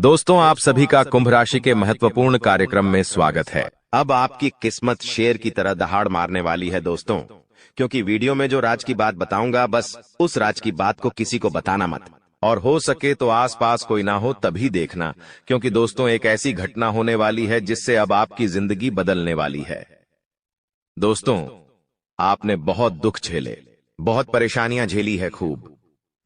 दोस्तों, आप सभी का कुंभ राशि के महत्वपूर्ण कार्यक्रम में स्वागत है। अब आपकी किस्मत शेर की तरह दहाड़ मारने वाली है दोस्तों, क्योंकि वीडियो में जो राज की बात बताऊंगा, बस उस राज की बात को किसी को बताना मत, और हो सके तो आसपास कोई ना हो तभी देखना, क्योंकि दोस्तों एक ऐसी घटना होने वाली है जिससे अब आपकी जिंदगी बदलने वाली है। दोस्तों, आपने बहुत दुख झेले, बहुत परेशानियां झेली है, खूब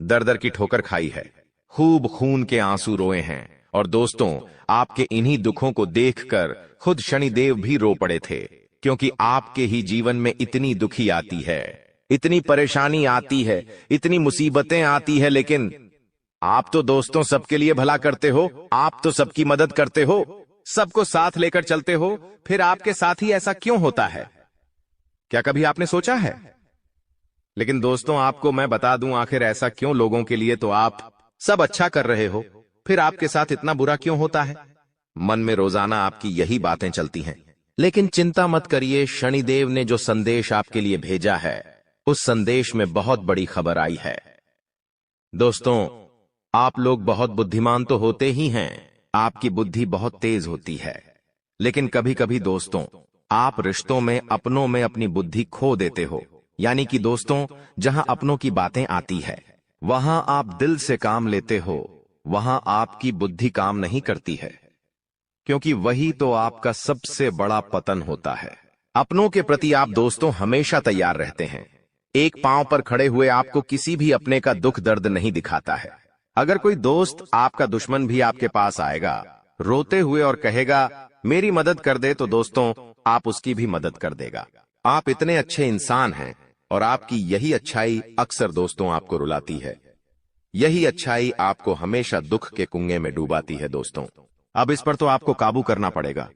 दर दर की ठोकर खाई है, खूब खून के आंसू रोए हैं, और दोस्तों आपके इन्हीं दुखों को देखकर खुद शनिदेव भी रो पड़े थे, क्योंकि आपके ही जीवन में इतनी दुखी आती है, इतनी परेशानी आती है, इतनी मुसीबतें आती है, लेकिन आप तो दोस्तों सबके लिए भला करते हो, आप तो सबकी मदद करते हो, सबको साथ लेकर चलते हो, फिर आपके साथ ही ऐसा क्यों होता है? क्या कभी आपने सोचा है? लेकिन दोस्तों आपको मैं बता दूं, आखिर ऐसा क्यों लोगों के लिए तो आप सब अच्छा कर रहे हो, फिर आपके साथ इतना बुरा क्यों होता है? मन में रोजाना आपकी यही बातें चलती हैं। लेकिन चिंता मत करिए, शनिदेव ने जो संदेश आपके लिए भेजा है, उस संदेश में बहुत बड़ी खबर आई है। दोस्तों, आप लोग बहुत बुद्धिमान तो होते ही हैं, आपकी बुद्धि बहुत तेज होती है, लेकिन कभी कभी दोस्तों आप रिश्तों में, अपनों में अपनी बुद्धि खो देते हो। यानी कि दोस्तों, जहां अपनों की बातें आती है वहां आप दिल से काम लेते हो, वहां आपकी बुद्धि काम नहीं करती है, क्योंकि वही तो आपका सबसे बड़ा पतन होता है। अपनों के प्रति आप दोस्तों हमेशा तैयार रहते हैं, एक पांव पर खड़े हुए आपको किसी भी अपने का दुख दर्द नहीं दिखाता है। अगर कोई दोस्त, आपका दुश्मन भी आपके पास आएगा रोते हुए और कहेगा मेरी मदद कर दे, तो दोस्तों आप उसकी भी मदद कर देगा। आप इतने अच्छे इंसान हैं, और आपकी यही अच्छाई अक्सर दोस्तों आपको रुलाती है, यही अच्छाई आपको हमेशा दुख के कुएं में डुबाती है। दोस्तों अब इस पर तो आपको काबू करना पड़ेगा,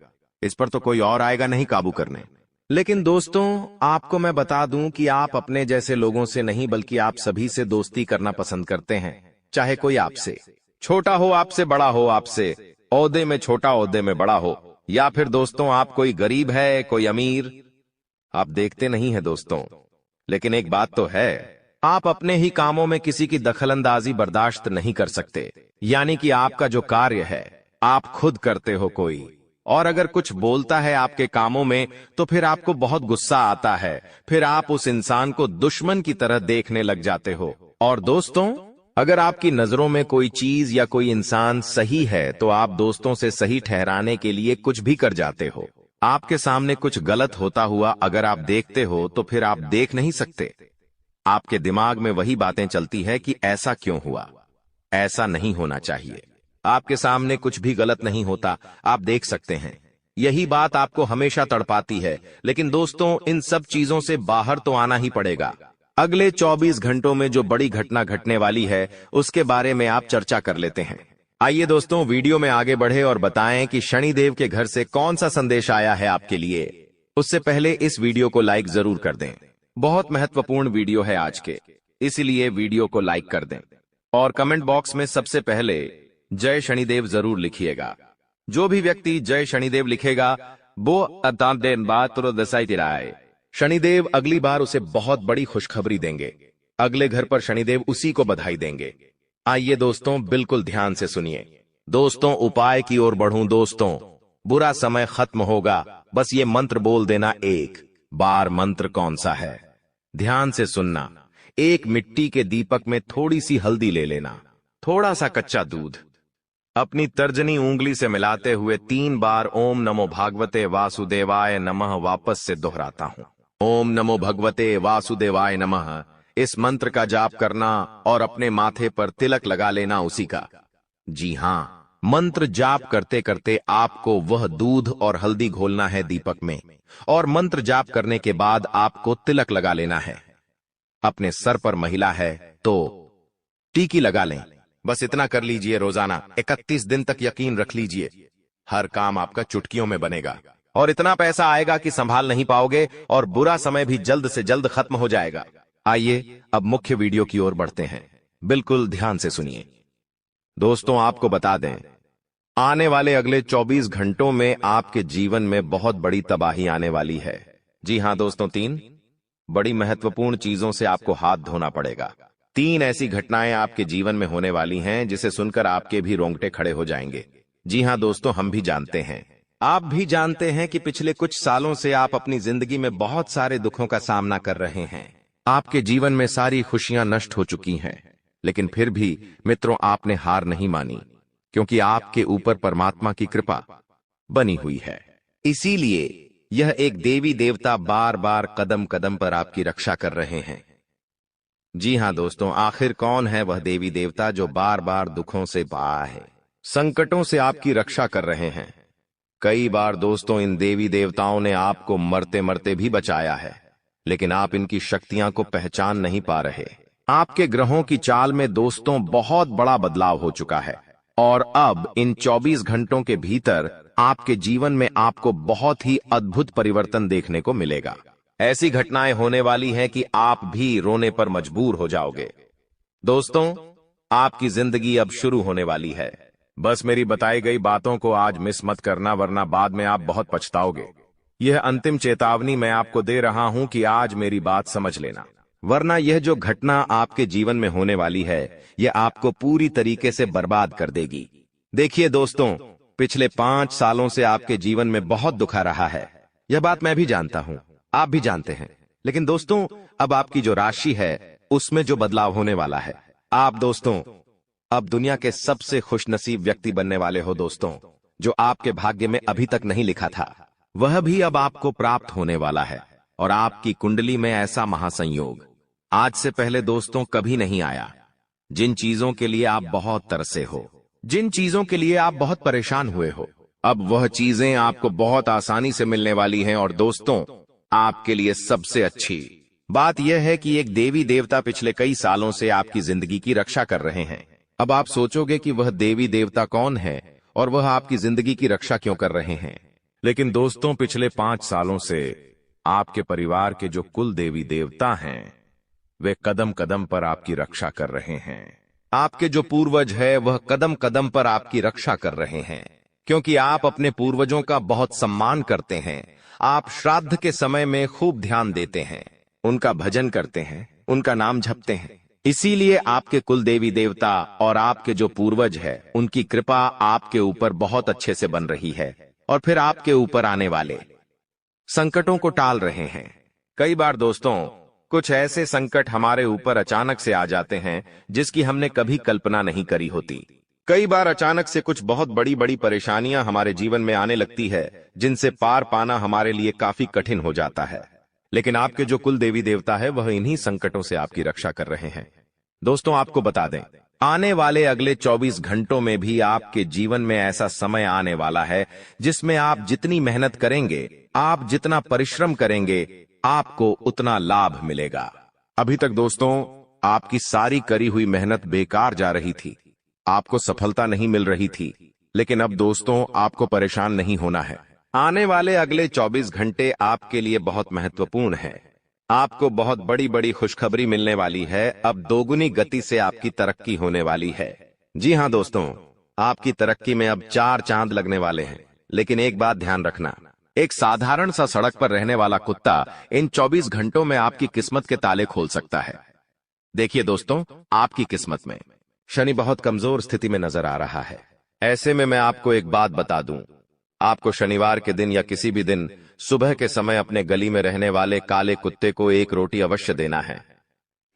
इस पर तो कोई और आएगा नहीं काबू करने। लेकिन दोस्तों आपको मैं बता दूं कि आप अपने जैसे लोगों से नहीं, बल्कि आप सभी से दोस्ती करना पसंद करते हैं, चाहे कोई आपसे छोटा हो, आपसे बड़ा हो, आपसे ओहदे में छोटा ओहदे में बड़ा हो, या फिर दोस्तों आप कोई गरीब है कोई अमीर, आप देखते नहीं है दोस्तों। लेकिन एक बात तो है, आप अपने ही कामों में किसी की दखलंदाजी बर्दाश्त नहीं कर सकते। यानी कि आपका जो कार्य है आप खुद करते हो कोई, और अगर कुछ बोलता है आपके कामों में तो फिर आपको बहुत गुस्सा आता है, फिर आप उस इंसान को दुश्मन की तरह देखने लग जाते हो। और दोस्तों अगर आपकी नजरों में कोई चीज या कोई इंसान सही है तो आप दोस्तों से सही ठहराने के लिए कुछ भी कर जाते हो। आपके सामने कुछ गलत होता हुआ अगर आप देखते हो तो फिर आप देख नहीं सकते, आपके दिमाग में वही बातें चलती है कि ऐसा क्यों हुआ, ऐसा नहीं होना चाहिए। आपके सामने कुछ भी गलत नहीं होता, आप देख सकते हैं, यही बात आपको हमेशा तड़पाती है। लेकिन दोस्तों इन सब चीजों से बाहर तो आना ही पड़ेगा। अगले 24 घंटों में जो बड़ी घटना घटने वाली है उसके बारे में आप चर्चा कर लेते हैं। आइए दोस्तों वीडियो में आगे बढ़े और बताएं कि शनिदेव के घर से कौन सा संदेश आया है आपके लिए। उससे पहले इस वीडियो को लाइक जरूर कर दें, बहुत महत्वपूर्ण वीडियो है आज के, इसलिए वीडियो को लाइक कर दें, और कमेंट बॉक्स में सबसे पहले जय शनिदेव जरूर लिखिएगा। जो भी व्यक्ति जय शनिदेव लिखेगा वो शनिदेव अगली बार उसे बहुत बड़ी खुशखबरी देंगे, अगले घर पर शनिदेव उसी को बधाई देंगे। आइए दोस्तों बिल्कुल ध्यान से सुनिए। दोस्तों उपाय की ओर बढ़ूं दोस्तों, बुरा समय खत्म होगा, बस ये मंत्र बोल देना एक बार। मंत्र कौन सा है? ध्यान से सुनना। एक मिट्टी के दीपक में थोड़ी सी हल्दी ले लेना, थोड़ा सा कच्चा दूध, अपनी तर्जनी उंगली से मिलाते हुए 3 बार ओम नमो भागवते वासुदेवाय नमः वापस से दोहराता हूं, ओम नमो भगवते वासुदेवाय नमः। इस मंत्र का जाप करना और अपने माथे पर तिलक लगा लेना उसी का। जी हां, मंत्र जाप करते करते आपको वह दूध और हल्दी घोलना है दीपक में, और मंत्र जाप करने के बाद आपको तिलक लगा लेना है। अपने सर पर महिला है तो टीकी लगा लें, बस इतना कर लीजिए रोजाना 31 दिन तक। यकीन रख लीजिए हर काम आपका चुटकियों में बनेगा, और इतना पैसा आएगा कि संभाल नहीं पाओगे, और बुरा समय भी जल्द से जल्द खत्म हो जाएगा। आइए अब मुख्य वीडियो की ओर बढ़ते हैं, बिल्कुल ध्यान से सुनिए। दोस्तों आपको बता दें, आने वाले अगले 24 घंटों में आपके जीवन में बहुत बड़ी तबाही आने वाली है। जी हां दोस्तों, 3 बड़ी महत्वपूर्ण चीजों से आपको हाथ धोना पड़ेगा। 3 ऐसी घटनाएं आपके जीवन में होने वाली हैं जिसे सुनकर आपके भी रोंगटे खड़े हो जाएंगे। जी हां दोस्तों, हम भी जानते हैं, आप भी जानते हैं कि पिछले कुछ सालों से आप अपनी जिंदगी में बहुत सारे दुखों का सामना कर रहे हैं। आपके जीवन में सारी खुशियां नष्ट हो चुकी हैं, लेकिन फिर भी मित्रों आपने हार नहीं मानी, क्योंकि आपके ऊपर परमात्मा की कृपा बनी हुई है। इसीलिए यह एक देवी देवता बार बार कदम कदम पर आपकी रक्षा कर रहे हैं। जी हां दोस्तों, आखिर कौन है वह देवी देवता जो बार बार दुखों से बाहर है, संकटों से आपकी रक्षा कर रहे हैं। कई बार दोस्तों इन देवी देवताओं ने आपको मरते मरते भी बचाया है, लेकिन आप इनकी शक्तियां को पहचान नहीं पा रहे। आपके ग्रहों की चाल में दोस्तों बहुत बड़ा बदलाव हो चुका है, और अब इन 24 घंटों के भीतर आपके जीवन में आपको बहुत ही अद्भुत परिवर्तन देखने को मिलेगा। ऐसी घटनाएं होने वाली हैं कि आप भी रोने पर मजबूर हो जाओगे। दोस्तों, आपकी जिंदगी अब शुरू होने वाली है। बस मेरी बताई गई बातों को आज मिस मत करना, वरना बाद में आप बहुत पछताओगे। यह अंतिम चेतावनी मैं आपको दे रहा हूं कि आज मेरी बात समझ लेना, वरना यह जो घटना आपके जीवन में होने वाली है यह आपको पूरी तरीके से बर्बाद कर देगी। देखिए दोस्तों, पिछले 5 सालों से आपके जीवन में बहुत दुख आ रहा है। यह बात मैं भी जानता हूं, आप भी जानते हैं। लेकिन दोस्तों, अब आपकी जो राशि है उसमें जो बदलाव होने वाला है, आप दोस्तों अब दुनिया के सबसे खुशनसीब व्यक्ति बनने वाले हो। दोस्तों, जो आपके भाग्य में अभी तक नहीं लिखा था वह भी अब आपको प्राप्त होने वाला है, और आपकी कुंडली में ऐसा महासंयोग आज से पहले दोस्तों कभी नहीं आया। जिन चीजों के लिए आप बहुत तरसे हो, जिन चीजों के लिए आप बहुत परेशान हुए हो, अब वह चीजें आपको बहुत आसानी से मिलने वाली हैं। और दोस्तों, आपके लिए सबसे अच्छी बात यह है कि एक देवी देवता पिछले कई सालों से आपकी जिंदगी की रक्षा कर रहे हैं। अब आप सोचोगे कि वह देवी देवता कौन है और वह आपकी जिंदगी की रक्षा क्यों कर रहे हैं। लेकिन दोस्तों, पिछले 5 सालों से आपके परिवार के जो कुल देवी देवता हैं वे कदम कदम पर आपकी रक्षा कर रहे हैं। आपके जो पूर्वज है वह कदम कदम पर आपकी रक्षा कर रहे हैं, क्योंकि आप अपने पूर्वजों का बहुत सम्मान करते हैं। आप श्राद्ध के समय में खूब ध्यान देते हैं, उनका भजन करते हैं, उनका नाम जपते हैं। इसीलिए आपके कुल देवी देवता और आपके जो पूर्वज है उनकी कृपा आपके ऊपर बहुत अच्छे से बन रही है, और फिर आपके ऊपर आने वाले संकटों को टाल रहे हैं। कई बार दोस्तों कुछ ऐसे संकट हमारे ऊपर अचानक से आ जाते हैं जिसकी हमने कभी कल्पना नहीं करी होती। कई बार अचानक से कुछ बहुत बड़ी बड़ी परेशानियां हमारे जीवन में आने लगती है जिनसे पार पाना हमारे लिए काफी कठिन हो जाता है। लेकिन आपके जो कुल देवी देवता है वह इन्हीं संकटों से आपकी रक्षा कर रहे हैं। दोस्तों, आपको बता दें, आने वाले अगले 24 घंटों में भी आपके जीवन में ऐसा समय आने वाला है जिसमें आप जितनी मेहनत करेंगे, आप जितना परिश्रम करेंगे, आपको उतना लाभ मिलेगा। अभी तक दोस्तों आपकी सारी करी हुई मेहनत बेकार जा रही थी, आपको सफलता नहीं मिल रही थी। लेकिन अब दोस्तों आपको परेशान नहीं होना है। आने वाले अगले 24 घंटे आपके लिए बहुत महत्वपूर्ण है। आपको बहुत बड़ी बड़ी खुशखबरी मिलने वाली है। अब दोगुनी गति से आपकी तरक्की होने वाली है। जी हां दोस्तों, आपकी तरक्की में अब 4 चांद लगने वाले हैं। लेकिन एक बात ध्यान रखना, एक साधारण सा सड़क पर रहने वाला कुत्ता इन 24 घंटों में आपकी किस्मत के ताले खोल सकता है। देखिए दोस्तों, आपकी किस्मत में शनि बहुत कमजोर स्थिति में नजर आ रहा है। ऐसे में मैं आपको एक बात बता दूं, आपको शनिवार के दिन या किसी भी दिन सुबह के समय अपने गली में रहने वाले काले कुत्ते को एक रोटी अवश्य देना है।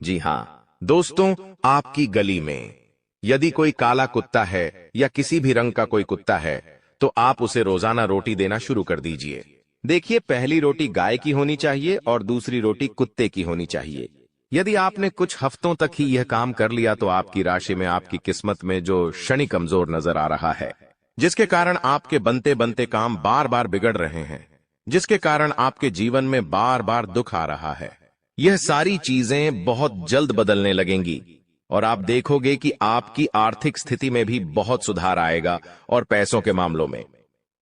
जी हां दोस्तों, आपकी गली में यदि कोई काला कुत्ता है या किसी भी रंग का कोई कुत्ता है तो आप उसे रोजाना रोटी देना शुरू कर दीजिए। देखिए, पहली रोटी गाय की होनी चाहिए और दूसरी रोटी कुत्ते की होनी चाहिए। यदि आपने कुछ हफ्तों तक ही यह काम कर लिया तो आपकी राशि में, आपकी किस्मत में जो शनि कमजोर नजर आ रहा है, जिसके कारण आपके बनते बनते काम बार बार बिगड़ रहे हैं, जिसके कारण आपके जीवन में बार बार दुख आ रहा है, यह सारी चीजें बहुत जल्द बदलने लगेंगी और आप देखोगे कि आपकी आर्थिक स्थिति में भी बहुत सुधार आएगा और पैसों के मामलों में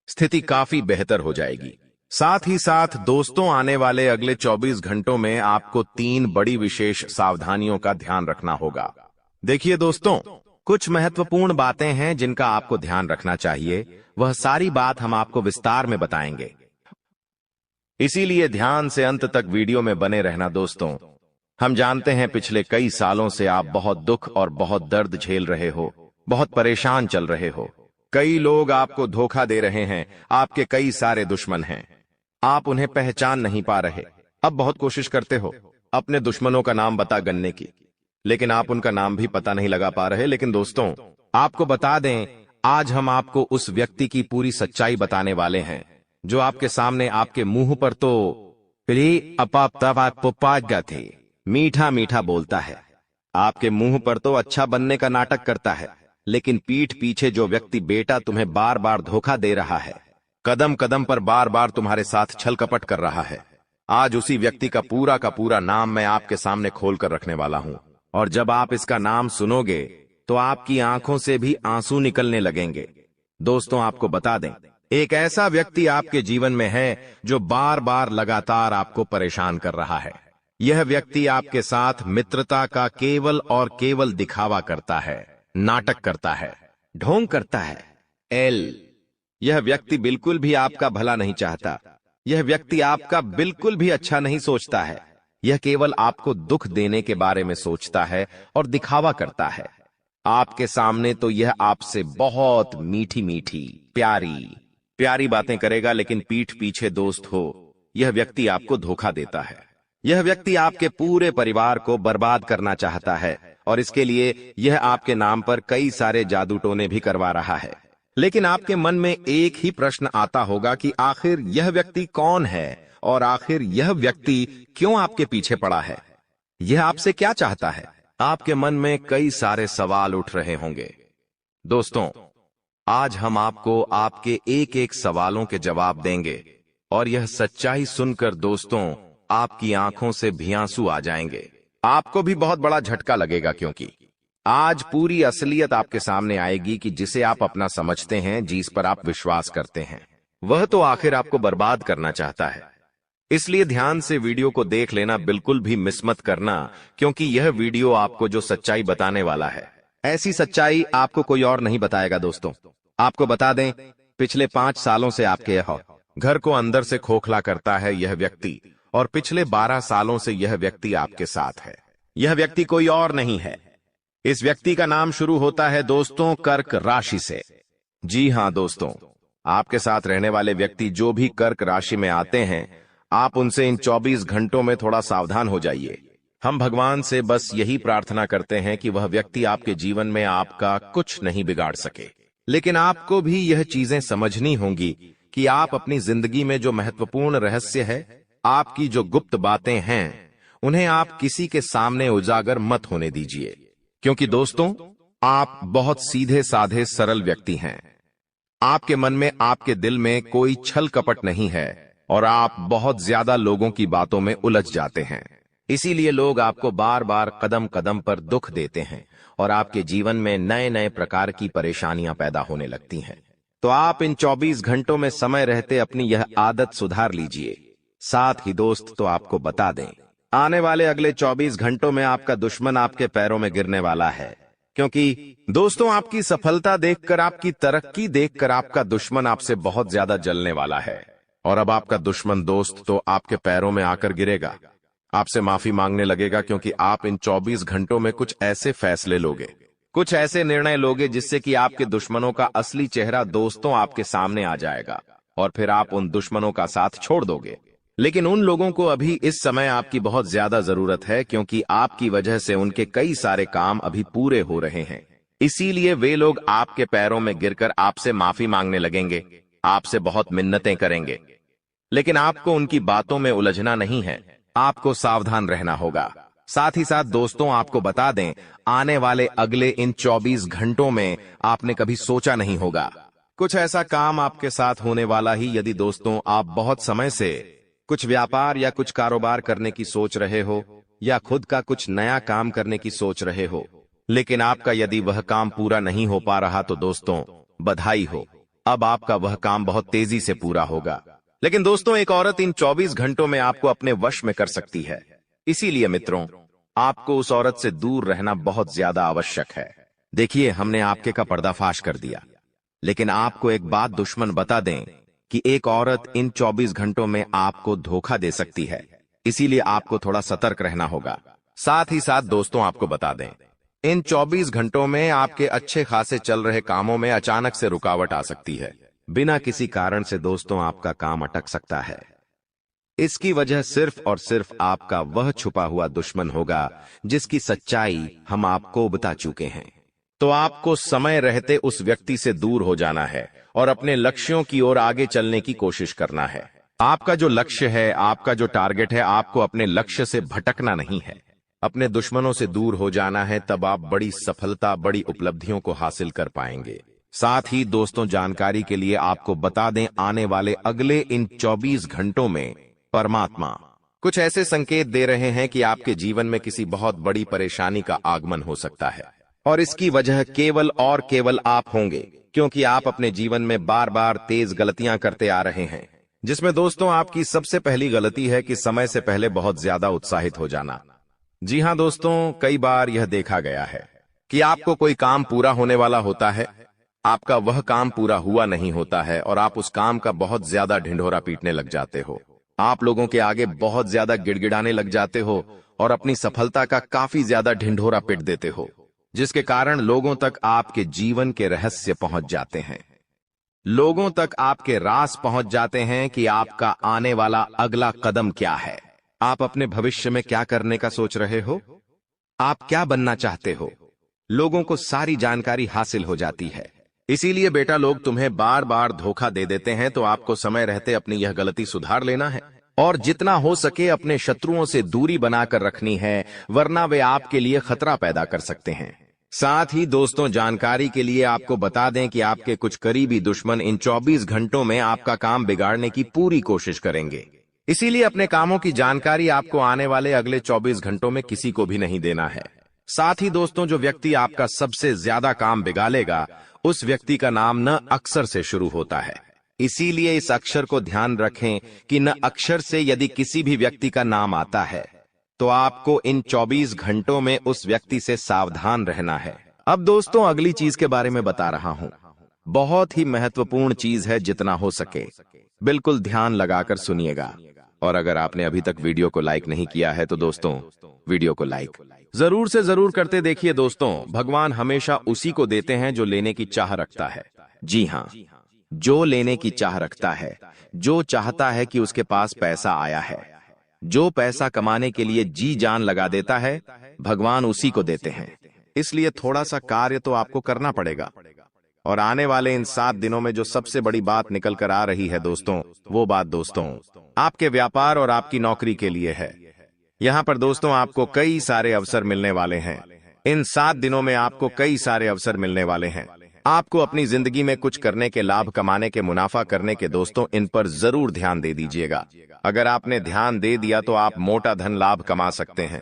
स्थिति काफी बेहतर हो जाएगी। साथ ही साथ दोस्तों, आने वाले अगले 24 घंटों में आपको 3 बड़ी विशेष सावधानियों का ध्यान रखना होगा। देखिए दोस्तों, कुछ महत्वपूर्ण बातें हैं जिनका आपको ध्यान रखना चाहिए। वह सारी बात हम आपको विस्तार में बताएंगे, इसीलिए ध्यान से अंत तक वीडियो में बने रहना दोस्तों। हम जानते हैं पिछले कई सालों से आप बहुत दुख और बहुत दर्द झेल रहे हो, बहुत परेशान चल रहे हो। कई लोग आपको धोखा दे रहे हैं, आपके कई सारे दुश्मन हैं। आप उन्हें पहचान नहीं पा रहे। अब बहुत कोशिश करते हो अपने दुश्मनों का नाम बता गन्ने की, लेकिन आप उनका नाम भी पता नहीं लगा पा रहे। लेकिन दोस्तों, आपको बता दें, आज हम आपको उस व्यक्ति की पूरी सच्चाई बताने वाले हैं जो आपके सामने आपके मुंह पर तो थे मीठा मीठा बोलता है, आपके मुंह पर तो अच्छा बनने का नाटक करता है, लेकिन पीठ पीछे जो व्यक्ति बेटा तुम्हें बार बार धोखा दे रहा है, कदम कदम पर बार बार तुम्हारे साथ छल कपट कर रहा है, आज उसी व्यक्ति का पूरा नाम मैं आपके सामने खोल कर रखने वाला हूं। और जब आप इसका नाम सुनोगे तो आपकी आंखों से भी आंसू निकलने लगेंगे। दोस्तों, आपको बता दें, एक ऐसा व्यक्ति आपके जीवन में है जो बार बार लगातार आपको परेशान कर रहा है। यह व्यक्ति आपके साथ मित्रता का केवल और केवल दिखावा करता है, नाटक करता है, ढोंग करता है। यह व्यक्ति बिल्कुल भी आपका भला नहीं चाहता। यह व्यक्ति आपका बिल्कुल भी अच्छा नहीं सोचता है। यह केवल आपको दुख देने के बारे में सोचता है और दिखावा करता है। आपके सामने तो यह आपसे बहुत मीठी मीठी प्यारी प्यारी बातें करेगा, लेकिन पीठ पीछे दोस्त हो, यह व्यक्ति आपको धोखा देता है। यह व्यक्ति आपके पूरे परिवार को बर्बाद करना चाहता है और इसके लिए यह आपके नाम पर कई सारे जादू टोने भी करवा रहा है। लेकिन आपके मन में एक ही प्रश्न आता होगा कि आखिर यह व्यक्ति कौन है और आखिर यह व्यक्ति क्यों आपके पीछे पड़ा है? यह आपसे क्या चाहता है? आपके मन में कई सारे सवाल उठ रहे होंगे। दोस्तों, आज हम आपको आपके एक एक सवालों के जवाब देंगे और यह सच्चाई सुनकर दोस्तों आपकी आंखों से भी आंसू आ जाएंगे। आपको भी बहुत बड़ा झटका लगेगा, क्योंकि आज पूरी असलियत आपके सामने आएगी कि जिसे आप अपना समझते हैं, जिस पर आप विश्वास करते हैं, वह तो आखिर आपको बर्बाद करना चाहता है। इसलिए ध्यान से वीडियो को देख लेना, बिल्कुल भी मिस मत करना, क्योंकि यह वीडियो आपको जो सच्चाई बताने वाला है, ऐसी सच्चाई आपको कोई और नहीं बताएगा। दोस्तों, आपको बता दें, पिछले 5 सालों से आपके घर को अंदर से खोखला करता है यह व्यक्ति, और पिछले 12 सालों से यह व्यक्ति आपके साथ है। यह व्यक्ति कोई और नहीं है। इस व्यक्ति का नाम शुरू होता है दोस्तों कर्क राशि से। जी हां दोस्तों, आपके साथ रहने वाले व्यक्ति जो भी कर्क राशि में आते हैं, आप उनसे इन 24 घंटों में थोड़ा सावधान हो जाइए। हम भगवान से बस यही प्रार्थना करते हैं कि वह व्यक्ति आपके जीवन में आपका कुछ नहीं बिगाड़ सके। लेकिन आपको भी यह चीजें समझनी होंगी कि आप अपनी जिंदगी में जो महत्वपूर्ण रहस्य है, आपकी जो गुप्त बातें हैं, उन्हें आप किसी के सामने उजागर मत होने दीजिए। क्योंकि दोस्तों, आप बहुत सीधे साधे सरल व्यक्ति हैं। आपके मन में, आपके दिल में कोई छल कपट नहीं है और आप बहुत ज्यादा लोगों की बातों में उलझ जाते हैं। इसीलिए लोग आपको बार बार कदम कदम पर दुख देते हैं और आपके जीवन में नए नए प्रकार की परेशानियां पैदा होने लगती हैं। तो आप इन 24 घंटों में समय रहते अपनी यह आदत सुधार लीजिए। साथ ही दोस्त, तो आपको बता दें, आने वाले अगले 24 घंटों में आपका दुश्मन आपके पैरों में गिरने वाला है। क्योंकि दोस्तों, आपकी सफलता देखकर, आपकी तरक्की देखकर आपका दुश्मन आपसे बहुत ज्यादा जलने वाला है। और अब आपका दुश्मन दोस्त तो आपके पैरों में आकर गिरेगा, आपसे माफी मांगने लगेगा, क्योंकि आप इन 24 घंटों में कुछ ऐसे फैसले लोगे, कुछ ऐसे निर्णय लोगे जिससे कि आपके दुश्मनों का असली चेहरा दोस्तों आपके सामने आ जाएगा और फिर आप उन दुश्मनों का साथ छोड़ दोगे। लेकिन उन लोगों को अभी इस समय आपकी बहुत ज्यादा जरूरत है, क्योंकि आपकी वजह से उनके कई सारे काम अभी पूरे हो रहे हैं। इसीलिए वे लोग आपके पैरों में गिरकर आपसे माफी मांगने लगेंगे, आपसे बहुत मिन्नतें करेंगे। लेकिन आपको उनकी बातों में उलझना नहीं है, आपको सावधान रहना होगा। साथ ही साथ दोस्तों, आपको बता दें, आने वाले अगले इन 24 घंटों में आपने कभी सोचा नहीं होगा, कुछ ऐसा काम आपके साथ होने वाला ही। यदि दोस्तों आप बहुत समय से कुछ व्यापार या कुछ कारोबार करने की सोच रहे हो या खुद का कुछ नया काम करने की सोच रहे हो, लेकिन आपका यदि वह काम पूरा नहीं हो पा रहा, तो दोस्तों बधाई हो, अब आपका वह काम बहुत तेजी से पूरा होगा। लेकिन दोस्तों, एक औरत इन 24 घंटों में आपको अपने वश में कर सकती है। इसीलिए मित्रों, आपको उस औरत से दूर रहना बहुत ज्यादा आवश्यक है। देखिए, हमने आपके का पर्दाफाश कर दिया, लेकिन आपको एक बात दुश्मन बता दें कि एक औरत इन 24 घंटों में आपको धोखा दे सकती है। इसीलिए आपको थोड़ा सतर्क रहना होगा। साथ ही साथ दोस्तों आपको बता दें, इन 24 घंटों में आपके अच्छे खासे चल रहे कामों में अचानक से रुकावट आ सकती है। बिना किसी कारण से दोस्तों आपका काम अटक सकता है। इसकी वजह सिर्फ और सिर्फ आपका वह छुपा हुआ दुश्मन होगा जिसकी सच्चाई हम आपको बता चुके हैं। तो आपको समय रहते उस व्यक्ति से दूर हो जाना है और अपने लक्ष्यों की ओर आगे चलने की कोशिश करना है। आपका जो लक्ष्य है, आपका जो टारगेट है, आपको अपने लक्ष्य से भटकना नहीं है, अपने दुश्मनों से दूर हो जाना है। तब आप बड़ी सफलता, बड़ी उपलब्धियों को हासिल कर पाएंगे। साथ ही दोस्तों, जानकारी के लिए आपको बता दें, आने वाले अगले इन 24 घंटों में परमात्मा कुछ ऐसे संकेत दे रहे हैं कि आपके जीवन में किसी बहुत बड़ी परेशानी का आगमन हो सकता है। और इसकी वजह केवल और केवल आप होंगे, क्योंकि आप अपने जीवन में बार बार तेज गलतियां करते आ रहे हैं, जिसमें दोस्तों आपकी सबसे पहली गलती है कि समय से पहले बहुत ज्यादा उत्साहित हो जाना। जी हां दोस्तों, कई बार यह देखा गया है कि आपको कोई काम पूरा होने वाला होता है, आपका वह काम पूरा हुआ नहीं होता है और आप उस काम का बहुत ज्यादा ढिंढोरा पीटने लग जाते हो। आप लोगों के आगे बहुत ज्यादा गिड़गिड़ाने लग जाते हो और अपनी सफलता का काफी ज्यादा ढिंढोरा पीट देते हो, जिसके कारण लोगों तक आपके जीवन के रहस्य पहुंच जाते हैं। लोगों तक आपके राज पहुंच जाते हैं कि आपका आने वाला अगला कदम क्या है, आप अपने भविष्य में क्या करने का सोच रहे हो, आप क्या बनना चाहते हो। लोगों को सारी जानकारी हासिल हो जाती है। इसीलिए बेटा, लोग तुम्हें बार बार धोखा दे देते हैं, तो आपको समय रहते अपनी यह गलती सुधार लेना है और जितना हो सके अपने शत्रुओं से दूरी बनाकर रखनी है, वरना वे आपके लिए खतरा पैदा कर सकते हैं। साथ ही दोस्तों, जानकारी के लिए आपको बता दें कि आपके कुछ करीबी दुश्मन इन 24 घंटों में आपका काम बिगाड़ने की पूरी कोशिश करेंगे। इसीलिए अपने कामों की जानकारी आपको आने वाले अगले 24 घंटों में किसी को भी नहीं देना है। साथ ही दोस्तों, जो व्यक्ति आपका सबसे ज्यादा काम बिगाड़ेगा, उस व्यक्ति का नाम न अक्षर से शुरू होता है। इसीलिए इस अक्षर को ध्यान रखें कि न अक्षर से यदि किसी भी व्यक्ति का नाम आता है तो आपको इन 24 घंटों में उस व्यक्ति से सावधान रहना है। अब दोस्तों, अगली चीज के बारे में बता रहा हूं। बहुत ही महत्वपूर्ण चीज है, जितना हो सके बिल्कुल ध्यान लगाकर सुनिएगा। और अगर आपने अभी तक वीडियो को लाइक नहीं किया है तो दोस्तों, वीडियो को लाइक जरूर से जरूर करते देखिए। दोस्तों, भगवान हमेशा उसी को देते हैं जो लेने की चाह रखता है। जी हाँ, जो लेने की चाह रखता है, जो चाहता है कि उसके पास पैसा आया है, जो पैसा कमाने के लिए जी जान लगा देता है, भगवान उसी को देते हैं। इसलिए थोड़ा सा कार्य तो आपको करना पड़ेगा। और आने वाले इन 7 दिनों में जो सबसे बड़ी बात निकल कर आ रही है दोस्तों, वो बात दोस्तों आपके व्यापार और आपकी नौकरी के लिए है। यहाँ पर दोस्तों आपको कई सारे अवसर मिलने वाले हैं। इन 7 दिनों में आपको कई सारे अवसर मिलने वाले हैं। आपको अपनी जिंदगी में कुछ करने के, लाभ कमाने के, मुनाफा करने के दोस्तों, इन पर जरूर ध्यान दे दीजिएगा। अगर आपने ध्यान दे दिया तो आप मोटा धन लाभ कमा सकते हैं।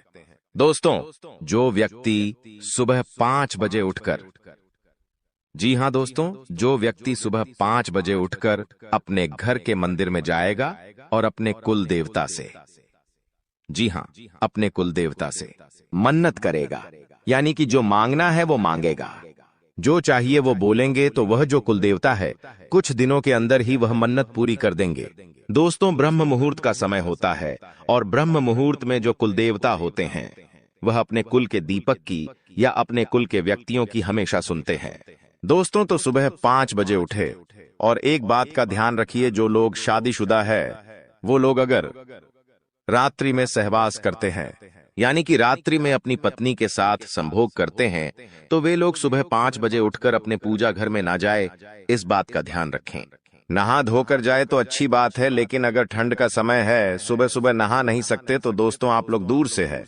दोस्तों, जो व्यक्ति सुबह 5 बजे उठकर, जी हां दोस्तों, जो व्यक्ति सुबह 5 बजे उठकर अपने घर के मंदिर में जाएगा और अपने कुल देवता से, जी हां, अपने कुल देवता से मन्नत करेगा, यानी कि जो मांगना है वो मांगेगा, जो चाहिए वो बोलेंगे, तो वह जो कुल देवता है कुछ दिनों के अंदर ही वह मन्नत पूरी कर देंगे। दोस्तों, ब्रह्म मुहूर्त का समय होता है और ब्रह्म मुहूर्त में जो कुल देवता होते हैं वह अपने कुल के दीपक की या अपने कुल के व्यक्तियों की हमेशा सुनते हैं। दोस्तों, तो सुबह 5 बजे उठे। और एक बात का ध्यान रखिए, जो लोग शादीशुदा है वो लोग अगर रात्रि में सहवास करते हैं, यानी कि रात्रि में अपनी पत्नी के साथ संभोग करते हैं, तो वे लोग सुबह 5 बजे उठकर अपने पूजा घर में ना जाए, इस बात का ध्यान रखें। नहा धोकर जाए तो अच्छी बात है, लेकिन अगर ठंड का समय है, सुबह सुबह नहा नहीं सकते, तो दोस्तों आप लोग दूर से है,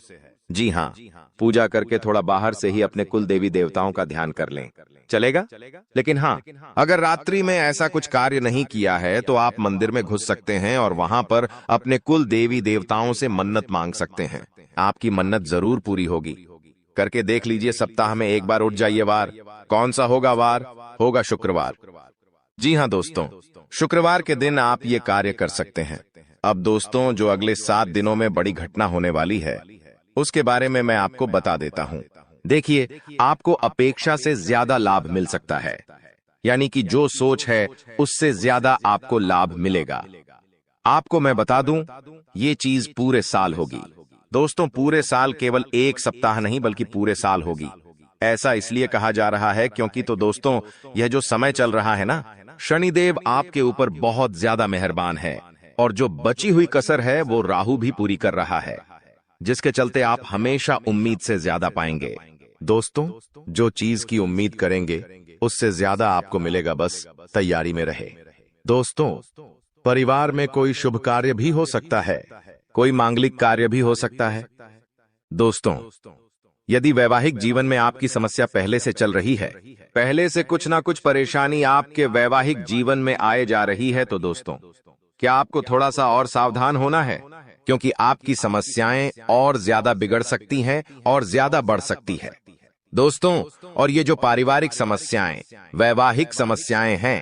जी हाँ, पूजा करके थोड़ा बाहर से ही अपने कुल देवी देवताओं का ध्यान कर लें, चलेगा। लेकिन हाँ, अगर रात्रि में ऐसा कुछ कार्य नहीं किया है तो आप मंदिर में घुस सकते हैं और वहां पर अपने कुल देवी देवताओं से मन्नत मांग सकते हैं। आपकी मन्नत जरूर पूरी होगी। करके देख लीजिए, सप्ताह में एक बार उठ जाइए। वार कौन सा होगा? वार होगा शुक्रवार। जी हाँ दोस्तों, शुक्रवार के दिन आप ये कार्य कर सकते हैं। अब दोस्तों, जो अगले 7 दिनों में बड़ी घटना होने वाली है उसके बारे में मैं आपको बता देता हूं। देखिए, आपको अपेक्षा से ज्यादा लाभ मिल सकता है, यानी कि जो सोच है उससे ज्यादा आपको लाभ मिलेगा। आपको मैं बता दूं, ये चीज पूरे साल होगी। दोस्तों पूरे साल केवल एक सप्ताह नहीं बल्कि पूरे साल होगी। ऐसा इसलिए कहा जा रहा है क्योंकि तो दोस्तों यह जो समय चल रहा है ना, शनिदेव आपके ऊपर बहुत ज्यादा मेहरबान है और जो बची हुई कसर है वो राहु भी पूरी कर रहा है, जिसके चलते आप हमेशा उम्मीद से ज्यादा पाएंगे। दोस्तों जो चीज की उम्मीद करेंगे उससे ज्यादा आपको मिलेगा, बस तैयारी में रहे। दोस्तों परिवार में कोई शुभ कार्य भी हो सकता है, कोई मांगलिक कार्य भी हो सकता है। दोस्तों यदि वैवाहिक जीवन में आपकी समस्या पहले से चल रही है, पहले से कुछ ना कुछ परेशानी आपके वैवाहिक जीवन में आए जा रही है, तो दोस्तों क्या आपको थोड़ा सा और सावधान होना है, क्योंकि आपकी समस्याएं और ज्यादा बिगड़ सकती हैं और ज्यादा बढ़ सकती है। दोस्तों और ये जो पारिवारिक समस्याएं, वैवाहिक समस्याएं हैं,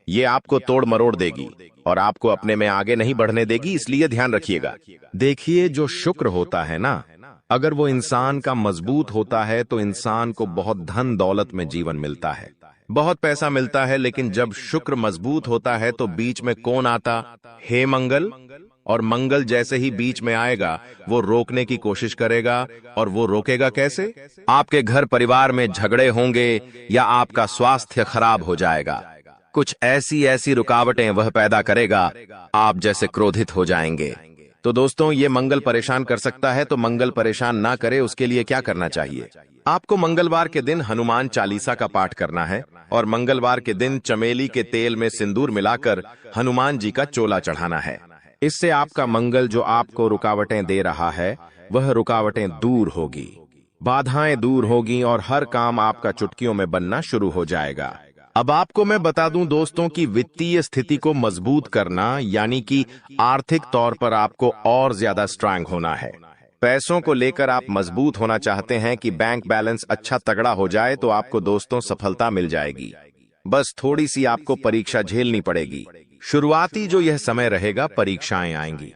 ये आपको तोड़ मरोड़ देगी और आपको अपने में आगे नहीं बढ़ने देगी, इसलिए ध्यान रखिएगा। देखिए जो शुक्र होता है ना, अगर वो इंसान का मजबूत होता है तो इंसान को बहुत धन दौलत में जीवन मिलता है, बहुत पैसा मिलता है। लेकिन जब शुक्र मजबूत होता है तो बीच में कौन आता? हे मंगल। और मंगल जैसे ही बीच में आएगा वो रोकने की कोशिश करेगा। और वो रोकेगा कैसे? आपके घर परिवार में झगड़े होंगे या आपका स्वास्थ्य खराब हो जाएगा। कुछ ऐसी ऐसी रुकावटें वह पैदा करेगा, आप जैसे क्रोधित हो जाएंगे। तो दोस्तों ये मंगल परेशान कर सकता है, तो मंगल परेशान ना करे उसके लिए क्या करना चाहिए? आपको मंगलवार के दिन हनुमान चालीसा का पाठ करना है और मंगलवार के दिन चमेली के तेल में सिंदूर मिलाकर हनुमान जी का चोला चढ़ाना है। इससे आपका मंगल जो आपको रुकावटें दे रहा है वह रुकावटें दूर होगी, बाधाएं दूर होगी और हर काम आपका चुटकियों में बनना शुरू हो जाएगा। अब आपको मैं बता दूं दोस्तों कि वित्तीय स्थिति को मजबूत करना यानी कि आर्थिक तौर पर आपको और ज्यादा स्ट्रांग होना है। पैसों को लेकर आप मजबूत होना चाहते हैं कि बैंक बैलेंस अच्छा तगड़ा हो जाए, तो आपको दोस्तों सफलता मिल जाएगी। बस थोड़ी सी आपको परीक्षा झेलनी पड़ेगी। शुरुआती जो यह समय रहेगा परीक्षाएं आएंगी,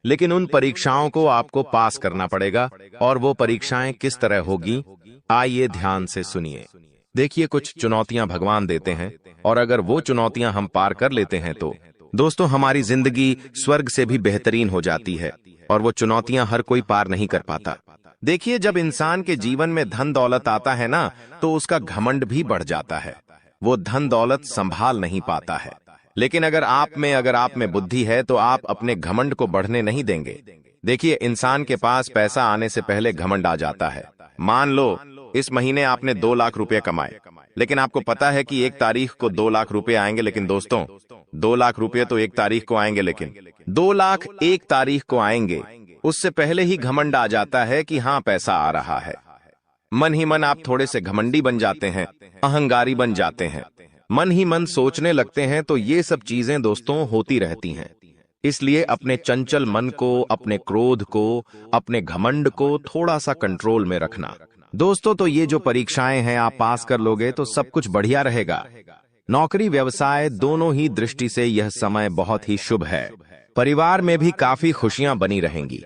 लेकिन उन परीक्षाओं को आपको पास करना पड़ेगा। और वो परीक्षाएं किस तरह होगी, आइए ध्यान से सुनिए। देखिए कुछ चुनौतियां भगवान देते हैं और अगर वो चुनौतियां हम पार कर लेते हैं तो दोस्तों हमारी जिंदगी स्वर्ग से भी बेहतरीन हो जाती है। और वो चुनौतियां हर कोई पार नहीं कर पाता। देखिए जब इंसान के जीवन में धन दौलत आता है ना, तो उसका घमंड भी बढ़ जाता है, वो धन दौलत संभाल नहीं पाता है। लेकिन अगर आप में बुद्धि है तो आप अपने घमंड को बढ़ने नहीं देंगे। देखिए इंसान के पास पैसा आने से पहले घमंड आ जाता है। मान लो इस महीने आपने 2 लाख रुपए कमाए, लेकिन आपको पता है कि 1 तारीख को 2 लाख रुपए आएंगे। लेकिन दोस्तों 2 लाख रुपए तो 1 तारीख को आएंगे, लेकिन 2 लाख 1 तारीख को आएंगे, उससे पहले ही घमंड आ जाता है कि हाँ पैसा आ रहा है। मन ही मन आप थोड़े से घमंडी बन जाते हैं, अहंकारी बन जाते हैं, मन ही मन सोचने लगते हैं। तो ये सब चीजें दोस्तों होती रहती हैं। इसलिए अपने चंचल मन को, अपने क्रोध को, अपने घमंड को थोड़ा सा कंट्रोल में रखना। दोस्तों तो ये जो परीक्षाएं हैं आप पास कर लोगे तो सब कुछ बढ़िया रहेगा। नौकरी व्यवसाय दोनों ही दृष्टि से यह समय बहुत ही शुभ है। परिवार में भी काफी खुशियां बनी रहेंगी।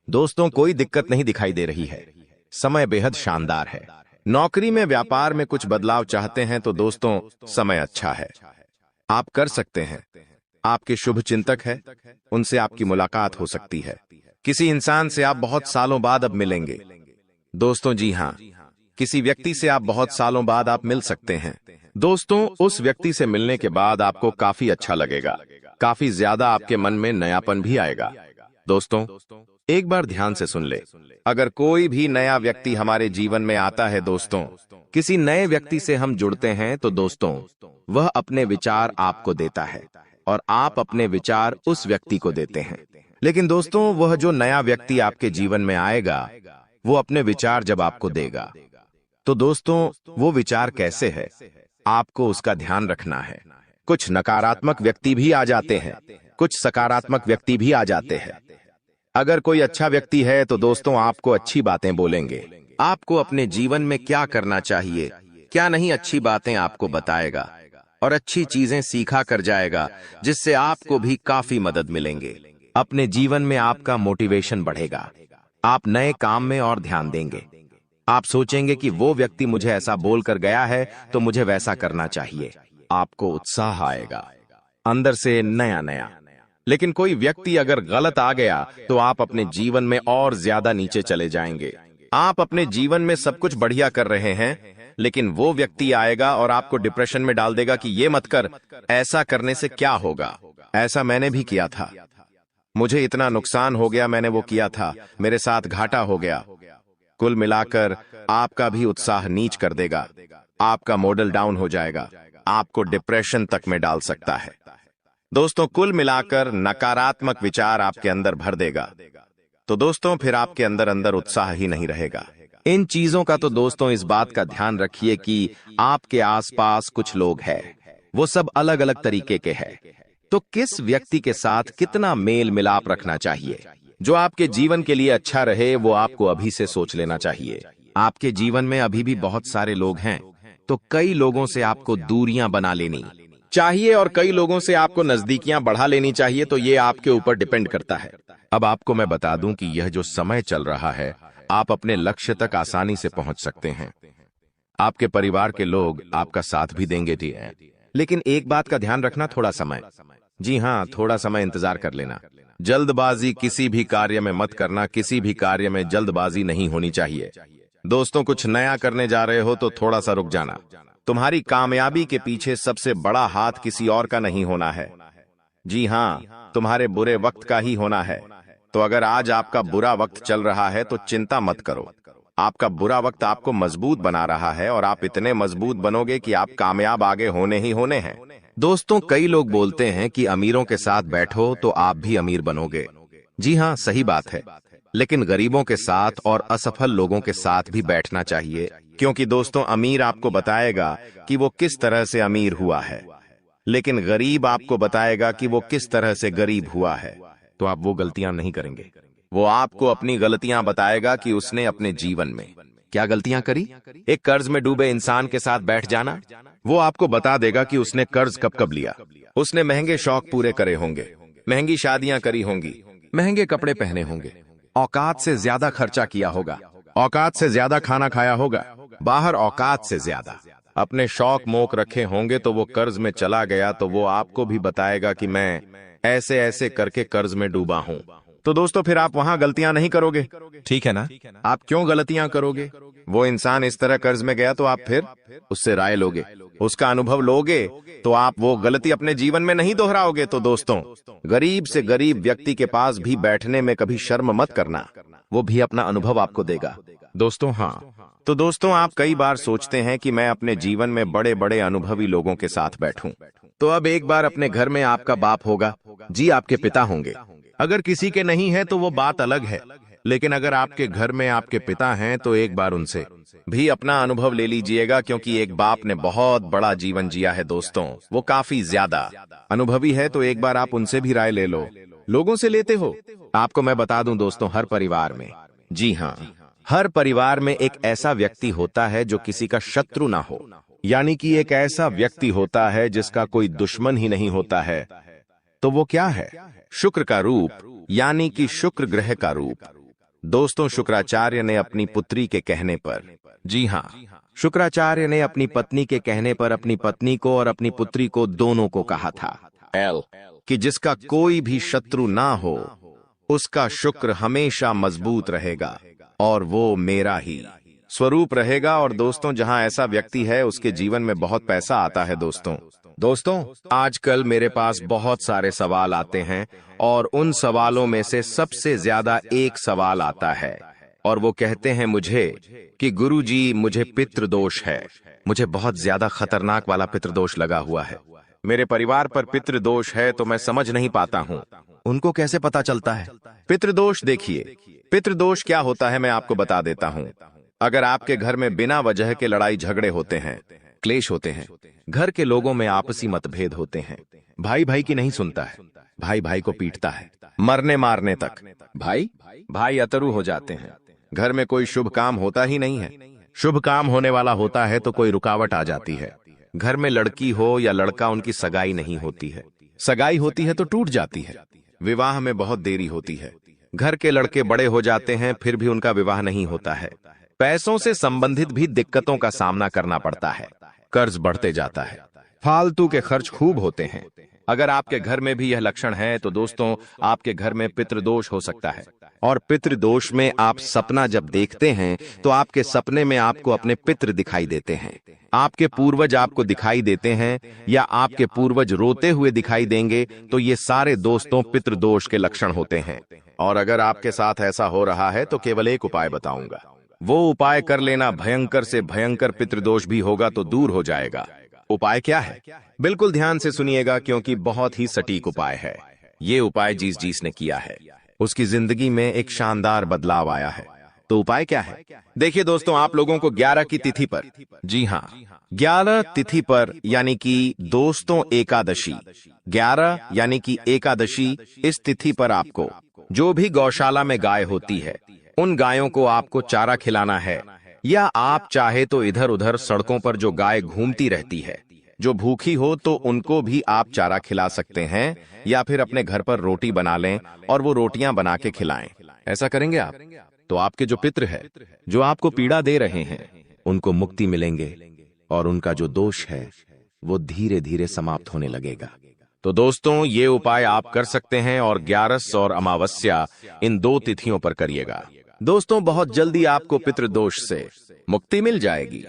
दोस्तों कोई दिक्कत नहीं दिखाई दे रही है, समय बेहद शानदार है। नौकरी में व्यापार में कुछ बदलाव चाहते हैं तो दोस्तों समय अच्छा है, आप कर सकते हैं। आपके शुभ चिंतक है, उनसे आपकी मुलाकात हो सकती है। किसी इंसान से आप बहुत सालों बाद अब मिलेंगे। दोस्तों जी हाँ, किसी व्यक्ति से आप बहुत सालों बाद आप मिल सकते हैं। दोस्तों उस व्यक्ति से मिलने के बाद आपको काफी अच्छा लगेगा, काफी ज्यादा आपके मन में नयापन भी आएगा। दोस्तों एक बार ध्यान से सुन ले, अगर कोई भी नया व्यक्ति हमारे जीवन में आता है, दोस्तों किसी नए व्यक्ति से हम जुड़ते हैं, तो दोस्तों वह अपने विचार आपको देता है और आप अपने विचार उस व्यक्ति को देते हैं। लेकिन दोस्तों वह जो नया व्यक्ति आपके जीवन में आएगा वो अपने विचार जब आपको देगा, तो दोस्तों वो विचार कैसे है आपको उसका ध्यान रखना है। कुछ नकारात्मक व्यक्ति भी आ जाते हैं, कुछ सकारात्मक व्यक्ति भी आ जाते हैं। अगर कोई अच्छा व्यक्ति है तो दोस्तों आपको अच्छी बातें बोलेंगे, आपको अपने जीवन में क्या करना चाहिए, क्या नहीं, अच्छी बातें आपको बताएगा और अच्छी चीजें सीखा कर जाएगा, जिससे आपको भी काफी मदद मिलेंगे। अपने जीवन में आपका मोटिवेशन बढ़ेगा, आप नए काम में और ध्यान देंगे। आप सोचेंगे कि वो व्यक्ति मुझे ऐसा बोलकर गया है तो मुझे वैसा करना चाहिए। आपको उत्साह आएगा, अंदर से नया नया। लेकिन कोई व्यक्ति अगर गलत आ गया तो आप अपने जीवन में और ज्यादा नीचे चले जाएंगे। आप अपने जीवन में सब कुछ बढ़िया कर रहे हैं, लेकिन वो व्यक्ति आएगा और आपको डिप्रेशन में डाल देगा कि ये मत कर, ऐसा करने से क्या होगा। ऐसा मैंने भी किया था, मुझे इतना नुकसान हो गया, मैंने वो किया था, मेरे साथ घाटा हो गया। कुल मिलाकर आपका भी उत्साह नीच कर देगा, आपका मॉडल डाउन हो जाएगा, आपको डिप्रेशन तक में डाल सकता है। दोस्तों, कुल मिलाकर नकारात्मक विचार आपके अंदर भर देगा, तो दोस्तों फिर आपके अंदर अंदर उत्साह ही नहीं रहेगा। इन चीजों का तो दोस्तों इस बात का ध्यान रखिए कि आपके आसपास कुछ लोग हैं, वो सब अलग अलग तरीके के हैं, तो किस व्यक्ति के साथ कितना मेल मिलाप रखना चाहिए जो आपके जीवन के लिए अच्छा रहे, वो आपको अभी से सोच लेना चाहिए। आपके जीवन में अभी भी बहुत सारे लोग हैं, तो कई लोगों से आपको दूरियां बना लेनी चाहिए और कई लोगों से आपको नजदीकियां बढ़ा लेनी चाहिए, तो ये आपके ऊपर डिपेंड करता है। अब आपको मैं बता दूं कि यह जो समय चल रहा है, आप अपने लक्ष्य तक आसानी से पहुंच सकते हैं। आपके परिवार के लोग आपका साथ भी देंगे, लेकिन एक बात का ध्यान रखना, थोड़ा समय, जी हाँ, थोड़ा समय इंतजार कर लेना। जल्दबाजी किसी भी कार्य में मत करना, किसी भी कार्य में जल्दबाजी नहीं होनी चाहिए। दोस्तों, कुछ नया करने जा रहे हो तो थोड़ा सा रुक जाना। तुम्हारी कामयाबी के पीछे सबसे बड़ा हाथ किसी और का नहीं होना है, जी हाँ, तुम्हारे बुरे वक्त का ही होना है। तो अगर आज आपका बुरा वक्त चल रहा है तो चिंता मत करो, आपका बुरा वक्त आपको मजबूत बना रहा है और आप इतने मजबूत बनोगे कि आप कामयाब आगे होने ही होने हैं। दोस्तों, कई लोग बोलते हैं कि अमीरों के साथ बैठो तो आप भी अमीर बनोगे। जी हाँ, सही बात है, लेकिन गरीबों के साथ और असफल लोगों के साथ भी बैठना चाहिए, क्योंकि दोस्तों अमीर आपको बताएगा कि वो किस तरह से अमीर हुआ है, लेकिन गरीब आपको बताएगा कि वो किस तरह से गरीब हुआ है। तो आप वो गलतियां नहीं करेंगे, वो आपको अपनी गलतियां बताएगा कि उसने अपने जीवन में क्या गलतियां करी। एक कर्ज में डूबे इंसान के साथ बैठ जाना, वो आपको बता देगा कि उसने कर्ज कब कब लिया, उसने महंगे शौक पूरे करे होंगे, महंगी शादियां करी होंगी, महंगे कपड़े पहने होंगे, औकात से ज्यादा खर्चा किया होगा, औकात से ज्यादा खाना खाया होगा, बाहर औकात से ज्यादा अपने शौक मोक रखे होंगे, तो वो कर्ज में चला गया, तो वो आपको भी बताएगा कि मैं ऐसे ऐसे करके कर्ज में डूबा हूं। तो दोस्तों फिर आप वहां गलतियां नहीं करोगे, ठीक है ना? आप क्यों गलतियां करोगे? वो इंसान इस तरह कर्ज में गया तो आप फिर उससे राय लोगे, उसका अनुभव लोगे, तो आप वो गलती अपने जीवन में नहीं दोहराओगे। तो दोस्तों, गरीब से गरीब व्यक्ति के पास भी बैठने में कभी शर्म मत करना, वो भी अपना अनुभव आपको देगा। दोस्तों हाँ, तो दोस्तों आप कई बार सोचते हैं कि मैं अपने जीवन में बड़े बड़े अनुभवी लोगों के साथ बैठूं, तो अब एक बार अपने घर में आपका बाप होगा, जी आपके पिता होंगे। अगर किसी के नहीं है तो वो बात अलग है, लेकिन अगर आपके घर में आपके पिता हैं तो एक बार उनसे भी अपना अनुभव ले लीजिएगा, क्योंकि एक बाप ने बहुत बड़ा जीवन जिया है दोस्तों, वो काफी ज्यादा अनुभवी है, तो एक बार आप उनसे भी राय ले लो। लोगों से लेते हो? आपको मैं बता दूं दोस्तों, हर परिवार में, जी हाँ, हर परिवार में एक ऐसा व्यक्ति होता है जो किसी का शत्रु ना हो, यानी कि एक ऐसा व्यक्ति होता है जिसका कोई दुश्मन ही नहीं होता है। तो वो क्या है? शुक्र का रूप, यानी कि शुक्र ग्रह का रूप। दोस्तों, शुक्राचार्य ने अपनी पुत्री के कहने पर, जी हाँ, शुक्राचार्य ने अपनी पत्नी के कहने पर अपनी पत्नी को और अपनी पुत्री को दोनों को कहा था कि जिसका कोई भी शत्रु ना हो उसका शुक्र हमेशा मजबूत रहेगा और वो मेरा ही स्वरूप रहेगा। और दोस्तों, जहां ऐसा व्यक्ति है उसके जीवन में बहुत पैसा आता है। दोस्तों आजकल मेरे पास बहुत सारे सवाल आते हैं और उन सवालों में से सबसे ज्यादा एक सवाल आता है और वो कहते हैं मुझे कि गुरुजी, मुझे पितृदोष है, मुझे बहुत ज्यादा खतरनाक वाला पितृदोष लगा हुआ है, मेरे परिवार पर पितृदोष है, तो मैं समझ नहीं पाता हूँ, उनको कैसे पता चलता है? पितृदोष, देखिए पितृदोष क्या होता है मैं आपको बता देता हूँ। अगर आपके घर में बिना वजह के लड़ाई झगड़े होते हैं, क्लेश होते हैं, घर के लोगों में आपसी मतभेद होते हैं, भाई भाई की नहीं सुनता है, भाई भाई को पीटता है, मरने मारने तक भाई भाई अतरु हो जाते हैं, घर में कोई शुभ काम होता ही नहीं है, शुभ काम होने वाला होता है तो कोई रुकावट आ जाती है, घर में लड़की हो या लड़का, उनकी सगाई नहीं होती है, सगाई होती है तो टूट जाती है, विवाह में बहुत देरी होती है, घर के लड़के बड़े हो जाते हैं फिर भी उनका विवाह नहीं होता है, पैसों से संबंधित भी दिक्कतों का सामना करना पड़ता है, कर्ज बढ़ते जाता है, फालतू के खर्च खूब होते हैं, अगर आपके घर में भी यह लक्षण है तो दोस्तों आपके घर में पितृदोष हो सकता है। और पितृदोष में आप सपना जब देखते हैं तो आपके सपने में आपको अपने पितृ दिखाई देते हैं, आपके पूर्वज आपको दिखाई देते हैं या आपके पूर्वज रोते हुए दिखाई देंगे, तो ये सारे दोस्तों पितृदोष के लक्षण होते हैं। और अगर आपके साथ ऐसा हो रहा है तो केवल एक उपाय बताऊंगा, वो उपाय कर लेना, भयंकर से भयंकर पितृदोष भी होगा तो दूर हो जाएगा। उपाय क्या है? बिल्कुल ध्यान से सुनिएगा क्योंकि बहुत ही सटीक उपाय है। ये उपाय जिस ने किया है उसकी जिंदगी में एक शानदार बदलाव आया है। तो उपाय क्या है? देखिए दोस्तों, आप लोगों को 11 की तिथि पर, जी हाँ 11 तिथि पर यानी कि दोस्तों एकादशी, 11 यानी कि एकादशी, इस तिथि पर आपको जो भी गौशाला में गाय होती है उन गायों को आपको चारा खिलाना है, या आप चाहे तो इधर उधर सड़कों पर जो गाय घूमती रहती है, जो भूखी हो तो उनको भी आप चारा खिला सकते हैं, या फिर अपने घर पर रोटी बना लें और वो रोटियां बना के खिलाएं। ऐसा करेंगे आप तो आपके जो पितृ है, जो आपको पीड़ा दे रहे हैं, उनको मुक्ति मिलेंगे और उनका जो दोष है वो धीरे धीरे समाप्त होने लगेगा। तो दोस्तों ये उपाय आप कर सकते हैं और 11 और अमावस्या इन 2 तिथियों पर करिएगा। दोस्तों बहुत जल्दी आपको पितृदोष से मुक्ति मिल जाएगी।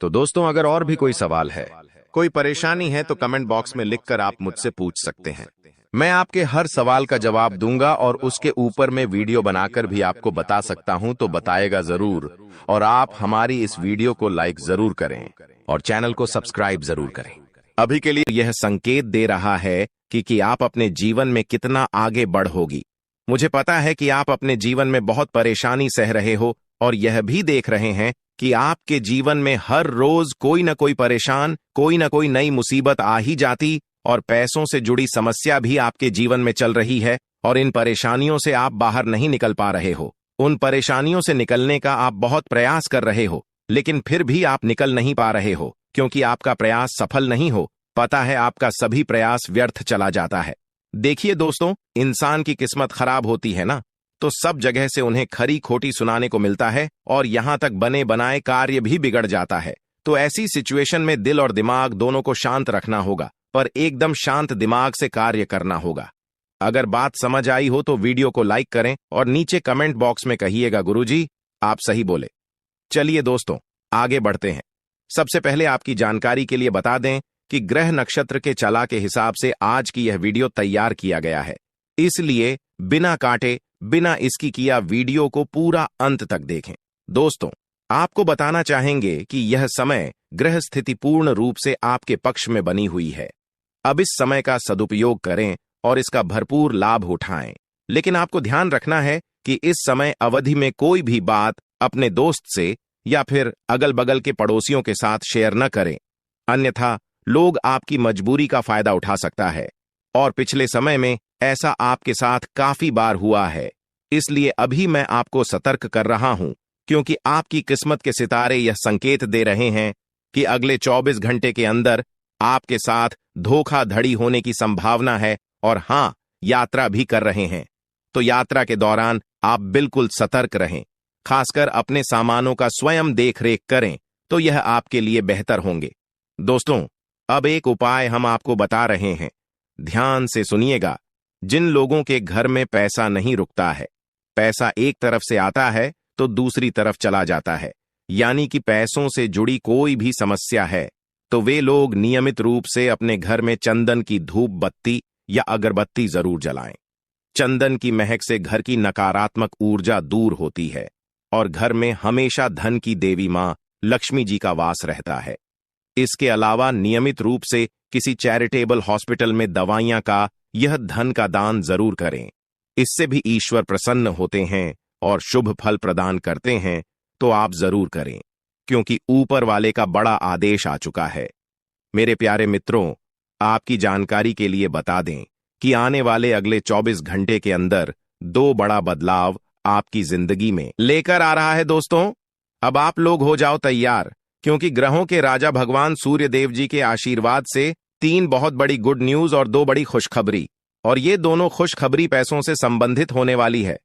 तो दोस्तों अगर और भी कोई सवाल है, कोई परेशानी है तो कमेंट बॉक्स में लिखकर आप मुझसे पूछ सकते हैं। मैं आपके हर सवाल का जवाब दूंगा और उसके ऊपर मैं वीडियो बनाकर भी आपको बता सकता हूं, तो बताएगा जरूर। और आप हमारी इस वीडियो को लाइक जरूर करें और चैनल को सब्सक्राइब जरूर करें। अभी के लिए यह संकेत दे रहा है कि आप अपने जीवन में कितना आगे बढ़ोगी। मुझे पता है कि आप अपने जीवन में बहुत परेशानी सह रहे हो और यह भी देख रहे हैं कि आपके जीवन में हर रोज कोई न कोई परेशान, कोई न कोई नई मुसीबत आ ही जाती और पैसों से जुड़ी समस्या भी आपके जीवन में चल रही है और इन परेशानियों से आप बाहर नहीं निकल पा रहे हो। उन परेशानियों से निकलने का आप बहुत प्रयास कर रहे हो, लेकिन फिर भी आप निकल नहीं पा रहे हो क्योंकि आपका प्रयास सफल नहीं हो। पता है आपका सभी प्रयास व्यर्थ चला जाता है। देखिए दोस्तों, इंसान की किस्मत खराब होती है ना, तो सब जगह से उन्हें खरी खोटी सुनाने को मिलता है और यहां तक बने बनाए कार्य भी बिगड़ जाता है। तो ऐसी सिचुएशन में दिल और दिमाग दोनों को शांत रखना होगा, पर एकदम शांत दिमाग से कार्य करना होगा। अगर बात समझ आई हो तो वीडियो को लाइक करें और नीचे कमेंट बॉक्स में कहिएगा गुरुजी आप सही बोले। चलिए दोस्तों आगे बढ़ते हैं। सबसे पहले आपकी जानकारी के लिए बता दें कि ग्रह नक्षत्र के चला के हिसाब से आज की यह वीडियो तैयार किया गया है, इसलिए बिना काटे बिना इसकी किया वीडियो को पूरा अंत तक देखें। दोस्तों आपको बताना चाहेंगे कि यह समय ग्रह स्थिति पूर्ण रूप से आपके पक्ष में बनी हुई है। अब इस समय का सदुपयोग करें और इसका भरपूर लाभ उठाएं। लेकिन आपको ध्यान रखना है कि इस समय अवधि में कोई भी बात अपने दोस्त से या फिर अगल बगल के पड़ोसियों के साथ शेयर न करें, अन्यथा लोग आपकी मजबूरी का फायदा उठा सकता है और पिछले समय में ऐसा आपके साथ काफी बार हुआ है। इसलिए अभी मैं आपको सतर्क कर रहा हूं क्योंकि आपकी किस्मत के सितारे यह संकेत दे रहे हैं कि अगले 24 घंटे के अंदर आपके साथ धोखाधड़ी होने की संभावना है और हां, यात्रा भी कर रहे हैं। तो यात्रा के दौरान आप बिल्कुल सतर्क रहें, खासकर अपने सामानों का स्वयं देखरेख करें, तो यह आपके लिए बेहतर होंगे। दोस्तों अब एक उपाय हम आपको बता रहे हैं, ध्यान से सुनिएगा। जिन लोगों के घर में पैसा नहीं रुकता है, पैसा एक तरफ से आता है तो दूसरी तरफ चला जाता है, यानी कि पैसों से जुड़ी कोई भी समस्या है, तो वे लोग नियमित रूप से अपने घर में चंदन की धूप बत्ती या अगरबत्ती जरूर जलाएं। चंदन की महक से घर की नकारात्मक ऊर्जा दूर होती है और घर में हमेशा धन की देवी मां लक्ष्मी जी का वास रहता है। इसके अलावा नियमित रूप से किसी चैरिटेबल हॉस्पिटल में दवाइयां का यह धन का दान जरूर करें। इससे भी ईश्वर प्रसन्न होते हैं और शुभ फल प्रदान करते हैं, तो आप जरूर करें क्योंकि ऊपर वाले का बड़ा आदेश आ चुका है। मेरे प्यारे मित्रों, आपकी जानकारी के लिए बता दें कि आने वाले अगले 24 घंटे के अंदर 2 बड़ा बदलाव आपकी जिंदगी में लेकर आ रहा है। दोस्तों अब आप लोग हो जाओ तैयार, क्योंकि ग्रहों के राजा भगवान सूर्य देव जी के आशीर्वाद से 3 बहुत बड़ी गुड न्यूज और 2 बड़ी खुशखबरी, और ये दोनों खुशखबरी पैसों से संबंधित होने वाली है।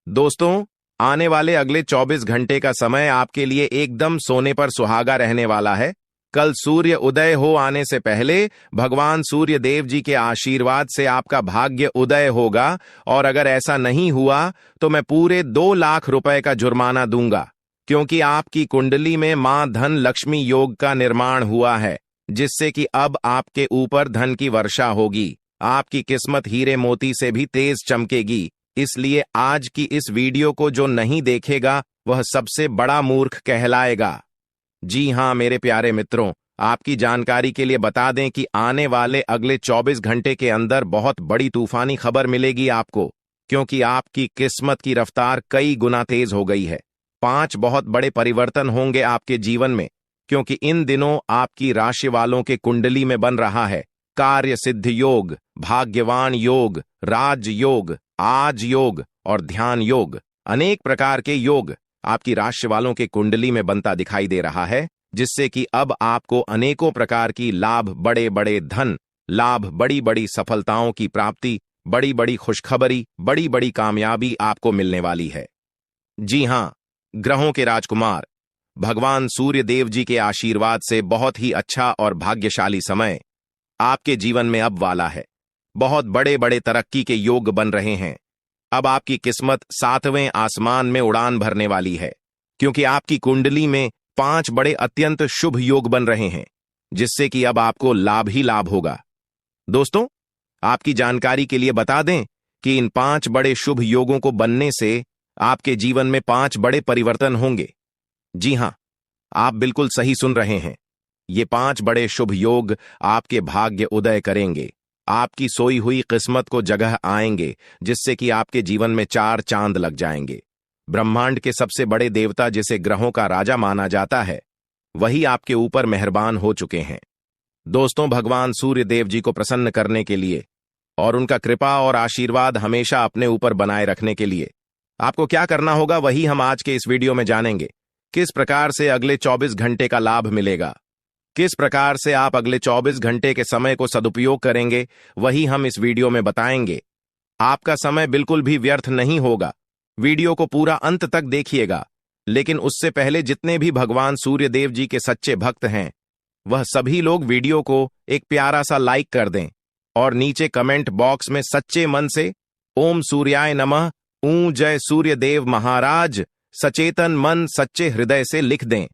दोस्तों आने वाले अगले 24 घंटे का समय आपके लिए एकदम सोने पर सुहागा रहने वाला है। कल सूर्य उदय हो आने से पहले भगवान सूर्य देव जी के आशीर्वाद से आपका भाग्य उदय होगा, और अगर ऐसा नहीं हुआ तो मैं पूरे 2 लाख रुपए का जुर्माना दूंगा, क्योंकि आपकी कुंडली में मां धन लक्ष्मी योग का निर्माण हुआ है, जिससे कि अब आपके ऊपर धन की वर्षा होगी। आपकी किस्मत हीरे मोती से भी तेज चमकेगी। इसलिए आज की इस वीडियो को जो नहीं देखेगा वह सबसे बड़ा मूर्ख कहलाएगा। जी हां मेरे प्यारे मित्रों, आपकी जानकारी के लिए बता दें कि आने वाले अगले 24 घंटे के अंदर बहुत बड़ी तूफानी खबर मिलेगी आपको, क्योंकि आपकी किस्मत की रफ्तार कई गुना तेज हो गई है। 5 बहुत बड़े परिवर्तन होंगे आपके जीवन में, क्योंकि इन दिनों आपकी राशि वालों के कुंडली में बन रहा है कार्य सिद्ध योग, भाग्यवान योग, राज योग, आज योग और ध्यान योग। अनेक प्रकार के योग आपकी राशि वालों के कुंडली में बनता दिखाई दे रहा है, जिससे कि अब आपको अनेकों प्रकार की लाभ, बड़े बड़े धन लाभ, बड़ी बड़ी सफलताओं की प्राप्ति, बड़ी बड़ी खुशखबरी, बड़ी बड़ी कामयाबी आपको मिलने वाली है। जी हां, ग्रहों के राजकुमार भगवान सूर्य देव जी के आशीर्वाद से बहुत ही अच्छा और भाग्यशाली समय आपके जीवन में अब वाला है। बहुत बड़े बड़े तरक्की के योग बन रहे हैं। अब आपकी किस्मत 7वें आसमान में उड़ान भरने वाली है, क्योंकि आपकी कुंडली में 5 बड़े अत्यंत शुभ योग बन रहे हैं, जिससे कि अब आपको लाभ ही लाभ होगा। दोस्तों, आपकी जानकारी के लिए बता दें कि इन 5 बड़े शुभ योगों को बनने से आपके जीवन में 5 बड़े परिवर्तन होंगे। जी हां, आप बिल्कुल सही सुन रहे हैं। ये 5 बड़े शुभ योग आपके भाग्य उदय करेंगे, आपकी सोई हुई किस्मत को जगह आएंगे, जिससे कि आपके जीवन में 4 चांद लग जाएंगे। ब्रह्मांड के सबसे बड़े देवता, जिसे ग्रहों का राजा माना जाता है, वही आपके ऊपर मेहरबान हो चुके हैं। दोस्तों, भगवान सूर्य देव जी को प्रसन्न करने के लिए और उनका कृपा और आशीर्वाद हमेशा अपने ऊपर बनाए रखने के लिए आपको क्या करना होगा, वही हम आज के इस वीडियो में जानेंगे। किस प्रकार से अगले 24 घंटे का लाभ मिलेगा, किस प्रकार से आप अगले 24 घंटे के समय को सदुपयोग करेंगे, वही हम इस वीडियो में बताएंगे। आपका समय बिल्कुल भी व्यर्थ नहीं होगा। वीडियो को पूरा अंत तक देखिएगा, लेकिन उससे पहले जितने भी भगवान सूर्य देव जी के सच्चे भक्त हैं, वह सभी लोग वीडियो को एक प्यारा सा लाइक कर दें और नीचे कमेंट बॉक्स में सच्चे मन से ओम सूर्याय नमः, ऊ जय सूर्य देव महाराज, सचेतन मन सच्चे हृदय से लिख दें,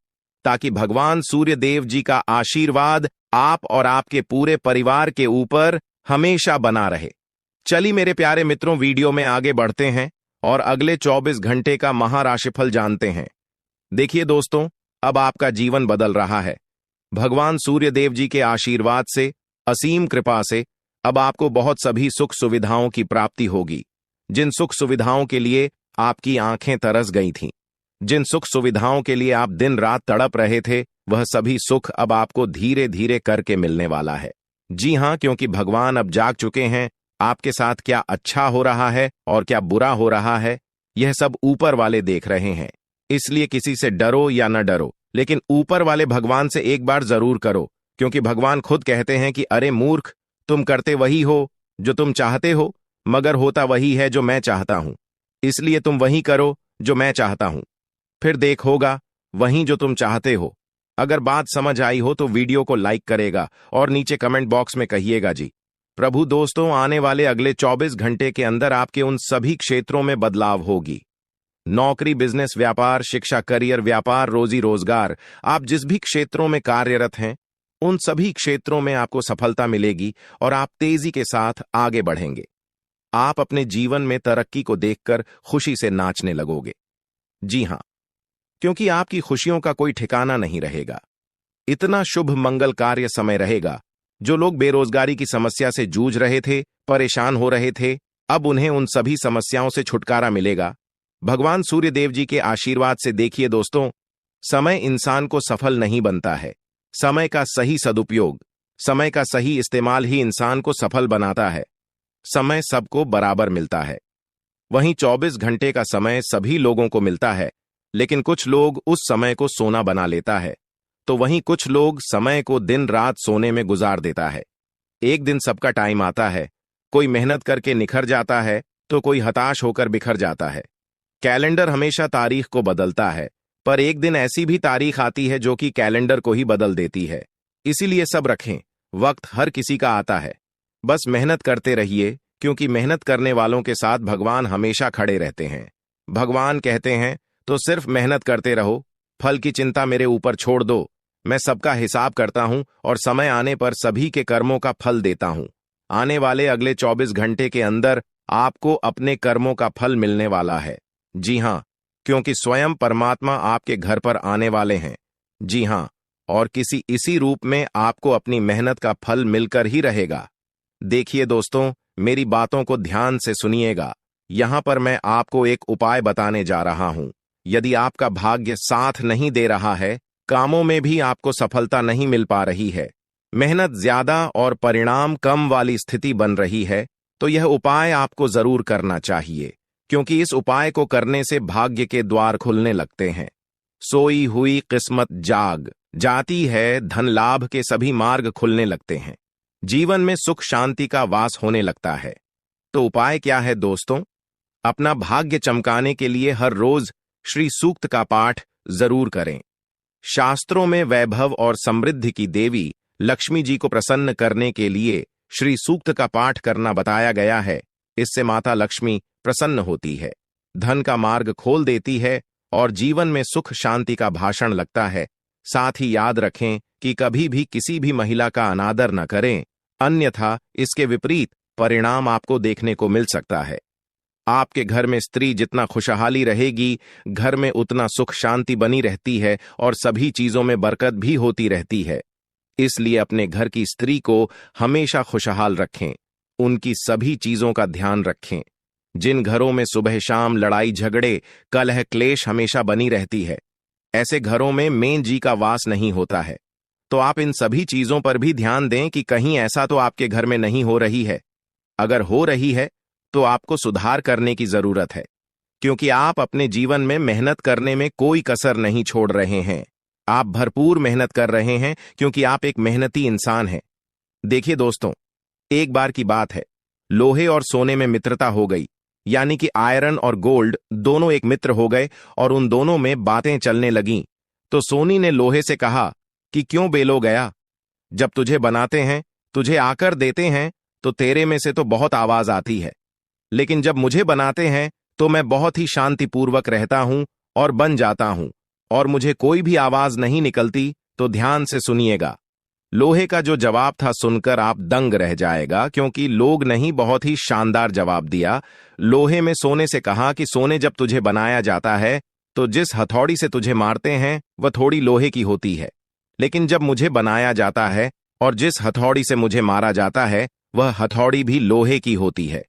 ताकि भगवान सूर्य देव जी का आशीर्वाद आप और आपके पूरे परिवार के ऊपर हमेशा बना रहे। चलिए मेरे प्यारे मित्रों, वीडियो में आगे बढ़ते हैं और अगले 24 घंटे का महाराशिफल जानते हैं। देखिए दोस्तों, अब आपका जीवन बदल रहा है। भगवान सूर्य देव जी के आशीर्वाद से, असीम कृपा से अब आपको बहुत सभी सुख सुविधाओं की प्राप्ति होगी। जिन सुख सुविधाओं के लिए आपकी आंखें तरस गई थीं, जिन सुख सुविधाओं के लिए आप दिन रात तड़प रहे थे, वह सभी सुख अब आपको धीरे धीरे करके मिलने वाला है। जी हां, क्योंकि भगवान अब जाग चुके हैं। आपके साथ क्या अच्छा हो रहा है और क्या बुरा हो रहा है, यह सब ऊपर वाले देख रहे हैं। इसलिए किसी से डरो या न डरो, लेकिन ऊपर वाले भगवान से एक बार जरूर करो, क्योंकि भगवान खुद कहते हैं कि अरे मूर्ख, तुम करते वही हो जो तुम चाहते हो, मगर होता वही है जो मैं चाहता हूं। इसलिए तुम वही करो जो मैं चाहता हूं, फिर देख होगा वहीं जो तुम चाहते हो। अगर बात समझ आई हो तो वीडियो को लाइक करेगा और नीचे कमेंट बॉक्स में कहिएगा जी प्रभु। दोस्तों, आने वाले अगले 24 घंटे के अंदर आपके उन सभी क्षेत्रों में बदलाव होगी। नौकरी, बिजनेस, व्यापार, शिक्षा, करियर, व्यापार, रोजी रोजगार, आप जिस भी क्षेत्रों में कार्यरत हैं, उन सभी क्षेत्रों में आपको सफलता मिलेगी और आप तेजी के साथ आगे बढ़ेंगे। आप अपने जीवन में तरक्की को देखकर खुशी से नाचने लगोगे। जी हां, क्योंकि आपकी खुशियों का कोई ठिकाना नहीं रहेगा। इतना शुभ मंगल कार्य समय रहेगा। जो लोग बेरोजगारी की समस्या से जूझ रहे थे, परेशान हो रहे थे, अब उन्हें उन सभी समस्याओं से छुटकारा मिलेगा भगवान सूर्य देव जी के आशीर्वाद से। देखिए दोस्तों, समय इंसान को सफल नहीं बनता है। समय का सही सदुपयोग, समय का सही इस्तेमाल ही इंसान को सफल बनाता है। समय सबको बराबर मिलता है। वहीं 24 घंटे का समय सभी लोगों को मिलता है, लेकिन कुछ लोग उस समय को सोना बना लेता है, तो वहीं कुछ लोग समय को दिन रात सोने में गुजार देता है। एक दिन सबका टाइम आता है, कोई मेहनत करके निखर जाता है तो कोई हताश होकर बिखर जाता है। कैलेंडर हमेशा तारीख को बदलता है, पर एक दिन ऐसी भी तारीख आती है जो कि कैलेंडर को ही बदल देती है। इसीलिए सब रखें, वक्त हर किसी का आता है। बस मेहनत करते रहिए, क्योंकि मेहनत करने वालों के साथ भगवान हमेशा खड़े रहते हैं। भगवान कहते हैं तो सिर्फ मेहनत करते रहो, फल की चिंता मेरे ऊपर छोड़ दो। मैं सबका हिसाब करता हूं और समय आने पर सभी के कर्मों का फल देता हूं। आने वाले अगले 24 घंटे के अंदर आपको अपने कर्मों का फल मिलने वाला है। जी हां, क्योंकि स्वयं परमात्मा आपके घर पर आने वाले हैं। जी हां, और किसी इसी रूप में आपको अपनी मेहनत का फल मिलकर ही रहेगा। देखिए दोस्तों, मेरी बातों को ध्यान से सुनिएगा। यहां पर मैं आपको एक उपाय बताने जा रहा हूं। यदि आपका भाग्य साथ नहीं दे रहा है, कामों में भी आपको सफलता नहीं मिल पा रही है, मेहनत ज्यादा और परिणाम कम वाली स्थिति बन रही है, तो यह उपाय आपको जरूर करना चाहिए, क्योंकि इस उपाय को करने से भाग्य के द्वार खुलने लगते हैं। सोई हुई किस्मत जाग जाती है, धन लाभ के सभी मार्ग खुलने लगते हैं, जीवन में सुख शांति का वास होने लगता है। तो उपाय क्या है दोस्तों? अपना भाग्य चमकाने के लिए हर रोज श्री सूक्त का पाठ जरूर करें। शास्त्रों में वैभव और समृद्धि की देवी लक्ष्मी जी को प्रसन्न करने के लिए श्री सूक्त का पाठ करना बताया गया है। इससे माता लक्ष्मी प्रसन्न होती है, धन का मार्ग खोल देती है और जीवन में सुख शांति का भाषण लगता है। साथ ही याद रखें कि कभी भी किसी भी महिला का अनादर न करें, अन्यथा इसके विपरीत परिणाम आपको देखने को मिल सकता है। आपके घर में स्त्री जितना खुशहाली रहेगी, घर में उतना सुख शांति बनी रहती है और सभी चीजों में बरकत भी होती रहती है। इसलिए अपने घर की स्त्री को हमेशा खुशहाल रखें, उनकी सभी चीजों का ध्यान रखें। जिन घरों में सुबह शाम लड़ाई झगड़े कलह क्लेश हमेशा बनी रहती है, ऐसे घरों में मेन जी का वास नहीं होता है। तो आप इन सभी चीजों पर भी ध्यान दें कि कहीं ऐसा तो आपके घर में नहीं हो रही है। अगर हो रही है तो आपको सुधार करने की जरूरत है, क्योंकि आप अपने जीवन में मेहनत करने में कोई कसर नहीं छोड़ रहे हैं। आप भरपूर मेहनत कर रहे हैं, क्योंकि आप एक मेहनती इंसान हैं। देखिए दोस्तों, एक बार की बात है, लोहे और सोने में मित्रता हो गई, यानी कि आयरन और गोल्ड दोनों एक मित्र हो गए और उन दोनों में बातें चलने लगीं। तो सोनी ने लोहे से कहा कि क्यों बेलो गया, जब तुझे बनाते हैं, तुझे आकर देते हैं, तो तेरे में से तो बहुत आवाज आती है, लेकिन जब मुझे बनाते हैं तो मैं बहुत ही शांतिपूर्वक रहता हूं और बन जाता हूं, और मुझे कोई भी आवाज नहीं निकलती। तो ध्यान से सुनिएगा। लोहे का जो जवाब था सुनकर आप दंग रह जाएगा, क्योंकि लोग नहीं, बहुत ही शानदार जवाब दिया। लोहे में सोने से कहा कि सोने, जब तुझे बनाया जाता है तो जिस हथौड़ी से तुझे मारते हैं वह थोड़ी लोहे की होती है, लेकिन जब मुझे बनाया जाता है और जिस हथौड़ी से मुझे मारा जाता है वह हथौड़ी भी लोहे की होती है।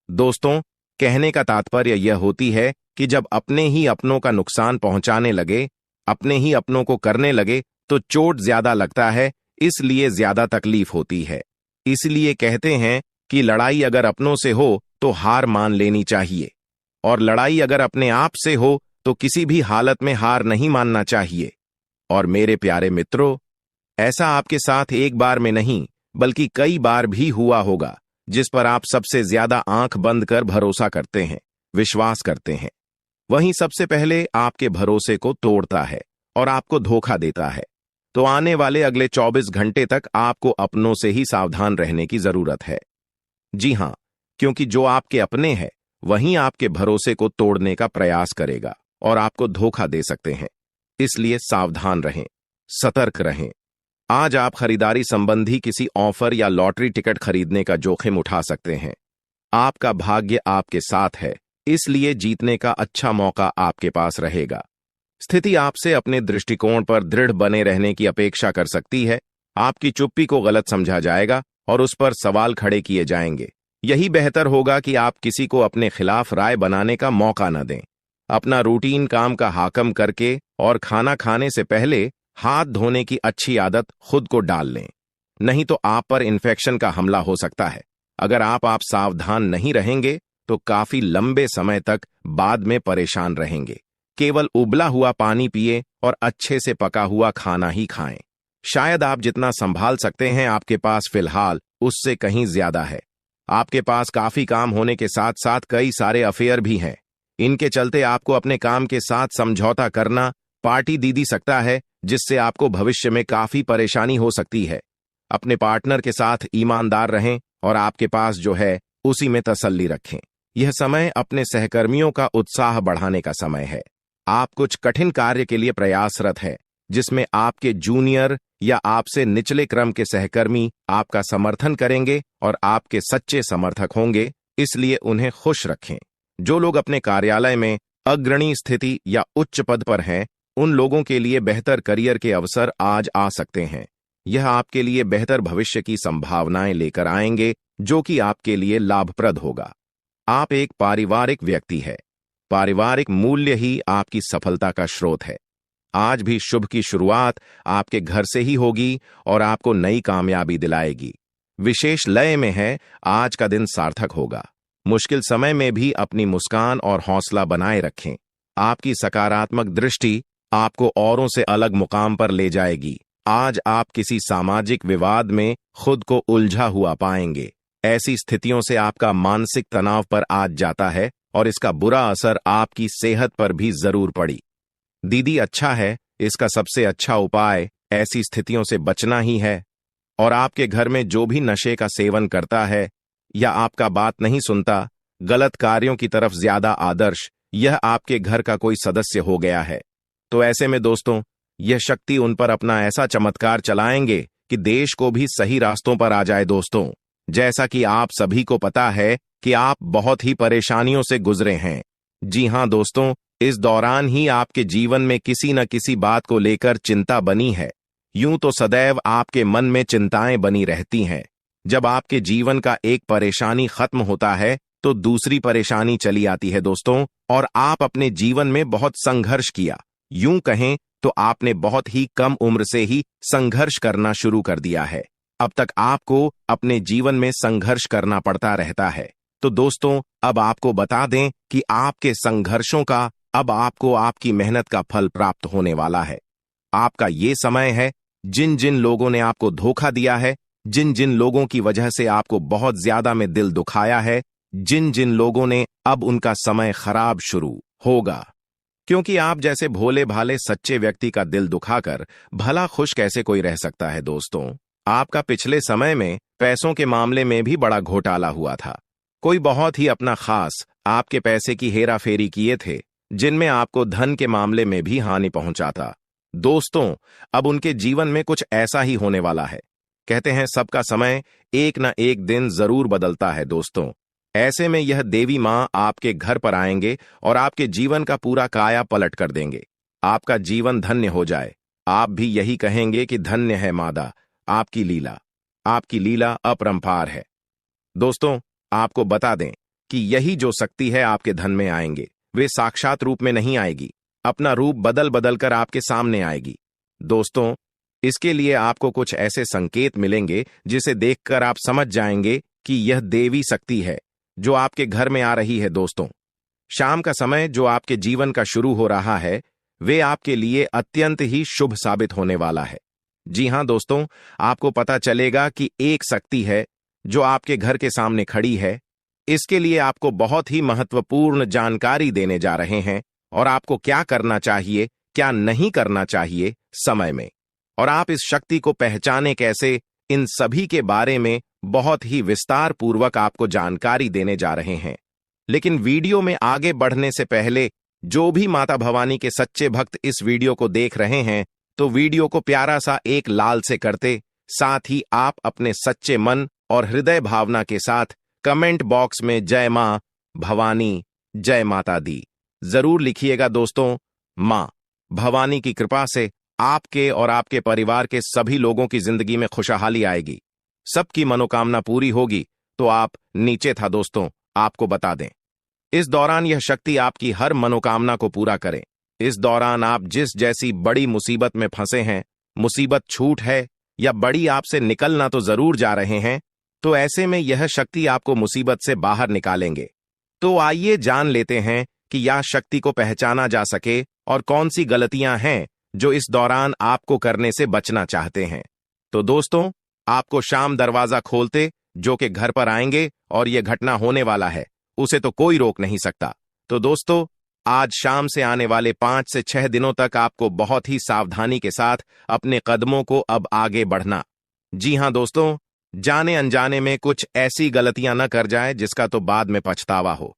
दोस्तों, कहने का तात्पर्य यह होती है कि जब अपने ही अपनों का नुकसान पहुंचाने लगे, अपने ही अपनों को करने लगे, तो चोट ज्यादा लगता है, इसलिए ज्यादा तकलीफ होती है। इसलिए कहते हैं कि लड़ाई अगर अपनों से हो तो हार मान लेनी चाहिए, और लड़ाई अगर अपने आप से हो तो किसी भी हालत में हार नहीं मानना चाहिए। और मेरे प्यारे मित्रों, ऐसा आपके साथ एक बार में नहीं बल्कि कई बार भी हुआ होगा, जिस पर आप सबसे ज्यादा आंख बंद कर भरोसा करते हैं, विश्वास करते हैं, वहीं सबसे पहले आपके भरोसे को तोड़ता है और आपको धोखा देता है। तो आने वाले अगले 24 घंटे तक आपको अपनों से ही सावधान रहने की जरूरत है। जी हां, क्योंकि जो आपके अपने हैं वहीं आपके भरोसे को तोड़ने का प्रयास करेगा और आपको धोखा दे सकते हैं। इसलिए सावधान रहें, सतर्क रहें। आज आप खरीदारी संबंधी किसी ऑफर या लॉटरी टिकट खरीदने का जोखिम उठा सकते हैं। आपका भाग्य आपके साथ है, इसलिए जीतने का अच्छा मौका आपके पास रहेगा। स्थिति आपसे अपने दृष्टिकोण पर दृढ़ बने रहने की अपेक्षा कर सकती है। आपकी चुप्पी को गलत समझा जाएगा और उस पर सवाल खड़े किए जाएंगे। यही बेहतर होगा कि आप किसी को अपने खिलाफ राय बनाने का मौका न दें। अपना रूटीन काम का हाकम करके और खाना खाने से पहले हाथ धोने की अच्छी आदत खुद को डाल लें, नहीं तो आप पर इन्फेक्शन का हमला हो सकता है। अगर आप सावधान नहीं रहेंगे तो काफी लंबे समय तक बाद में परेशान रहेंगे। केवल उबला हुआ पानी पिए और अच्छे से पका हुआ खाना ही खाएं। शायद आप जितना संभाल सकते हैं आपके पास फिलहाल उससे कहीं ज्यादा है। आपके पास काफी काम होने के साथ साथ कई सारे अफेयर भी हैं। इनके चलते आपको अपने काम के साथ समझौता करना पार्टी दे सकता है, जिससे आपको भविष्य में काफी परेशानी हो सकती है। अपने पार्टनर के साथ ईमानदार रहें और आपके पास जो है उसी में तसल्ली रखें। यह समय अपने सहकर्मियों का उत्साह बढ़ाने का समय है। आप कुछ कठिन कार्य के लिए प्रयासरत है, जिसमें आपके जूनियर या आपसे निचले क्रम के सहकर्मी आपका समर्थन करेंगे और आपके सच्चे समर्थक होंगे, इसलिए उन्हें खुश रखें। जो लोग अपने कार्यालय में अग्रणी स्थिति या उच्च पद पर हैं, उन लोगों के लिए बेहतर करियर के अवसर आज आ सकते हैं। यह आपके लिए बेहतर भविष्य की संभावनाएं लेकर आएंगे, जो कि आपके लिए लाभप्रद होगा। आप एक पारिवारिक व्यक्ति है। पारिवारिक मूल्य ही आपकी सफलता का स्रोत है। आज भी शुभ की शुरुआत आपके घर से ही होगी और आपको नई कामयाबी दिलाएगी। विशेष लय में है, आज का दिन सार्थक होगा। मुश्किल समय में भी अपनी मुस्कान और हौसला बनाए रखें। आपकी सकारात्मक दृष्टि आपको औरों से अलग मुकाम पर ले जाएगी। आज आप किसी सामाजिक विवाद में खुद को उलझा हुआ पाएंगे। ऐसी स्थितियों से आपका मानसिक तनाव पर आज जाता है और इसका बुरा असर आपकी सेहत पर भी जरूर पड़ी। दीदी, अच्छा है, इसका सबसे अच्छा उपाय ऐसी स्थितियों से बचना ही है। और आपके घर में जो भी नशे का सेवन करता है या आपका बात नहीं सुनता, गलत कार्यों की तरफ ज्यादा आदर्श, यह आपके घर का कोई सदस्य हो गया है। तो ऐसे में दोस्तों, यह शक्ति उन पर अपना ऐसा चमत्कार चलाएंगे कि देश को भी सही रास्तों पर आ जाए। दोस्तों, जैसा कि आप सभी को पता है कि आप बहुत ही परेशानियों से गुजरे हैं। जी हां दोस्तों, इस दौरान ही आपके जीवन में किसी न किसी बात को लेकर चिंता बनी है। यूं तो सदैव आपके मन में चिंताएं बनी रहती हैं। जब आपके जीवन का एक परेशानी खत्म होता है तो दूसरी परेशानी चली आती है दोस्तों, और आप अपने जीवन में बहुत संघर्ष किया। यूं कहें तो आपने बहुत ही कम उम्र से ही संघर्ष करना शुरू कर दिया है। अब तक आपको अपने जीवन में संघर्ष करना पड़ता रहता है। तो दोस्तों, अब आपको बता दें कि आपके संघर्षों का अब आपको आपकी मेहनत का फल प्राप्त होने वाला है। आपका ये समय है, जिन जिन लोगों ने आपको धोखा दिया है, जिन जिन लोगों की वजह से आपको बहुत ज्यादा में दिल दुखाया है, जिन जिन लोगों ने, अब उनका समय खराब शुरू होगा। क्योंकि आप जैसे भोले भाले सच्चे व्यक्ति का दिल दुखाकर भला खुश कैसे कोई रह सकता है। दोस्तों, आपका पिछले समय में पैसों के मामले में भी बड़ा घोटाला हुआ था। कोई बहुत ही अपना खास आपके पैसे की हेरा फेरी किए थे, जिनमें आपको धन के मामले में भी हानि पहुंचा था। दोस्तों, अब उनके जीवन में कुछ ऐसा ही होने वाला है। कहते हैं सबका समय एक न एक दिन जरूर बदलता है। दोस्तों, ऐसे में यह देवी मां आपके घर पर आएंगे और आपके जीवन का पूरा काया पलट कर देंगे। आपका जीवन धन्य हो जाए। आप भी यही कहेंगे कि धन्य है मादा, आपकी लीला। आपकी लीला अपरंपार है। दोस्तों, आपको बता दें कि यही जो शक्ति है आपके धन में आएंगे, वे साक्षात रूप में नहीं आएगी, अपना रूप बदल बदल कर आपके सामने आएगी। दोस्तों, इसके लिए आपको कुछ ऐसे संकेत मिलेंगे जिसे देखकर आप समझ जाएंगे कि यह देवी शक्ति है जो आपके घर में आ रही है। दोस्तों, शाम का समय जो आपके जीवन का शुरू हो रहा है, वे आपके लिए अत्यंत ही शुभ साबित होने वाला है। जी हां दोस्तों, आपको पता चलेगा कि एक शक्ति है जो आपके घर के सामने खड़ी है। इसके लिए आपको बहुत ही महत्वपूर्ण जानकारी देने जा रहे हैं, और आपको क्या करना चाहिए, क्या नहीं करना चाहिए समय में, और आप इस शक्ति को पहचाने कैसे, इन सभी के बारे में बहुत ही विस्तार पूर्वक आपको जानकारी देने जा रहे हैं। लेकिन वीडियो में आगे बढ़ने से पहले जो भी माता भवानी के सच्चे भक्त इस वीडियो को देख रहे हैं, तो वीडियो को प्यारा सा एक लाल से करते, साथ ही आप अपने सच्चे मन और हृदय भावना के साथ कमेंट बॉक्स में जय मां भवानी, जय माता दी जरूर लिखिएगा। दोस्तों, मां भवानी की कृपा से आपके और आपके परिवार के सभी लोगों की जिंदगी में खुशहाली आएगी, सबकी मनोकामना पूरी होगी। तो आप नीचे था दोस्तों, आपको बता दें, इस दौरान यह शक्ति आपकी हर मनोकामना को पूरा करे। इस दौरान आप जिस जैसी बड़ी मुसीबत में फंसे हैं, मुसीबत छूट है या बड़ी आपसे निकलना तो जरूर जा रहे हैं, तो ऐसे में यह शक्ति आपको मुसीबत से बाहर निकालेंगे। तो आइए जान लेते हैं कि यह शक्ति को पहचाना जा सके और कौन सी गलतियां हैं जो इस दौरान आपको करने से बचना चाहते हैं। तो दोस्तों, आपको शाम दरवाजा खोलते जो कि घर पर आएंगे और यह घटना होने वाला है, उसे तो कोई रोक नहीं सकता। तो दोस्तों, आज शाम से आने वाले 5 से 6 दिनों तक आपको बहुत ही सावधानी के साथ अपने कदमों को अब आगे बढ़ना। जी हां दोस्तों, जाने अनजाने में कुछ ऐसी गलतियां न कर जाए जिसका तो बाद में पछतावा हो।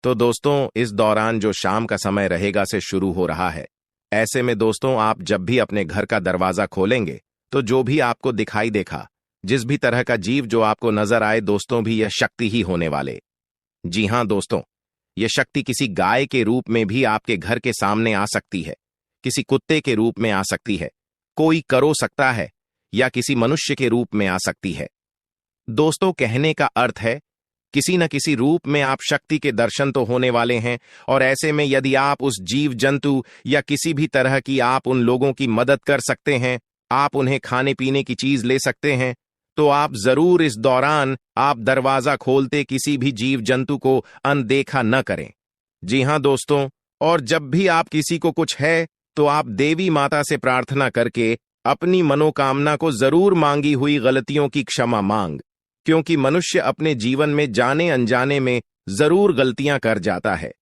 तो दोस्तों, इस दौरान जो शाम का समय रहेगा से शुरू हो रहा है। ऐसे में दोस्तों, आप जब भी अपने घर का दरवाजा खोलेंगे तो जो भी आपको दिखाई देखा, जिस भी तरह का जीव जो आपको नजर आए दोस्तों, भी यह शक्ति ही होने वाले। जी हां दोस्तों, यह शक्ति किसी गाय के रूप में भी आपके घर के सामने आ सकती है, किसी कुत्ते के रूप में आ सकती है, कोई करो सकता है, या किसी मनुष्य के रूप में आ सकती है। दोस्तों, कहने का अर्थ है किसी न किसी रूप में आप शक्ति के दर्शन तो होने वाले हैं। और ऐसे में यदि आप उस जीव जंतु या किसी भी तरह की आप उन लोगों की मदद कर सकते हैं, आप उन्हें खाने पीने की चीज ले सकते हैं, तो आप जरूर इस दौरान आप दरवाजा खोलते किसी भी जीव जंतु को अनदेखा न करें। जी हां दोस्तों, और जब भी आप किसी को कुछ है तो आप देवी माता से प्रार्थना करके अपनी मनोकामना को जरूर मांगी हुई गलतियों की क्षमा मांग, क्योंकि मनुष्य अपने जीवन में जाने अनजाने में जरूर गलतियां कर जाता है।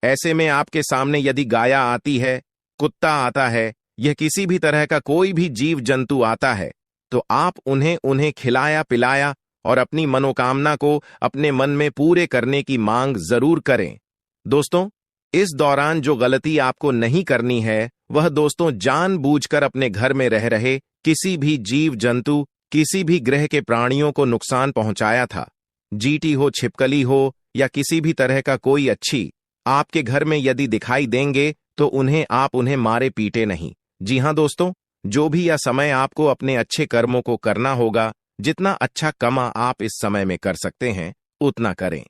ऐसे में आपके सामने यदि गाया आती है, कुत्ता आता है, यह किसी भी तरह का कोई भी जीव जंतु आता है, तो आप उन्हें खिलाया पिलाया और अपनी मनोकामना को अपने मन में पूरे करने की मांग जरूर करें। दोस्तों, इस दौरान जो गलती आपको नहीं करनी है वह दोस्तों जानबूझकर अपने घर में रह रहे किसी भी जीव जंतु, किसी भी ग्रह के प्राणियों को नुकसान पहुंचाया था। जीटी हो, छिपकली हो या किसी भी तरह का कोई अच्छी आपके घर में यदि दिखाई देंगे तो आप उन्हें मारे पीटे नहीं। जी हां दोस्तों, जो भी यह समय आपको अपने अच्छे कर्मों को करना होगा, जितना अच्छा कमा आप इस समय में कर सकते हैं उतना करें।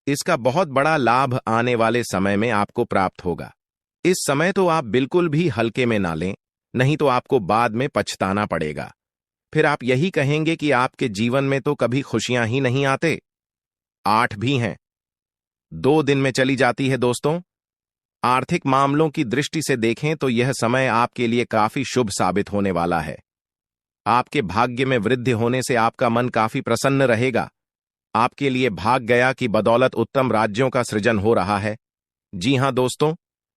इसका बहुत बड़ा लाभ आने वाले समय में आपको प्राप्त होगा। इस समय तो आप बिल्कुल भी हल्के में ना लें, नहीं तो आपको बाद में पछताना पड़ेगा। फिर आप यही कहेंगे कि आपके जीवन में तो कभी खुशियां ही नहीं आते। 8 भी हैं, 2 दिन में चली जाती है। दोस्तों, आर्थिक मामलों की दृष्टि से देखें तो यह समय आपके लिए काफी शुभ साबित होने वाला है। आपके भाग्य में वृद्धि होने से आपका मन काफी प्रसन्न रहेगा। आपके लिए भाग गया कि बदौलत उत्तम राज्यों का सृजन हो रहा है। जी हां दोस्तों,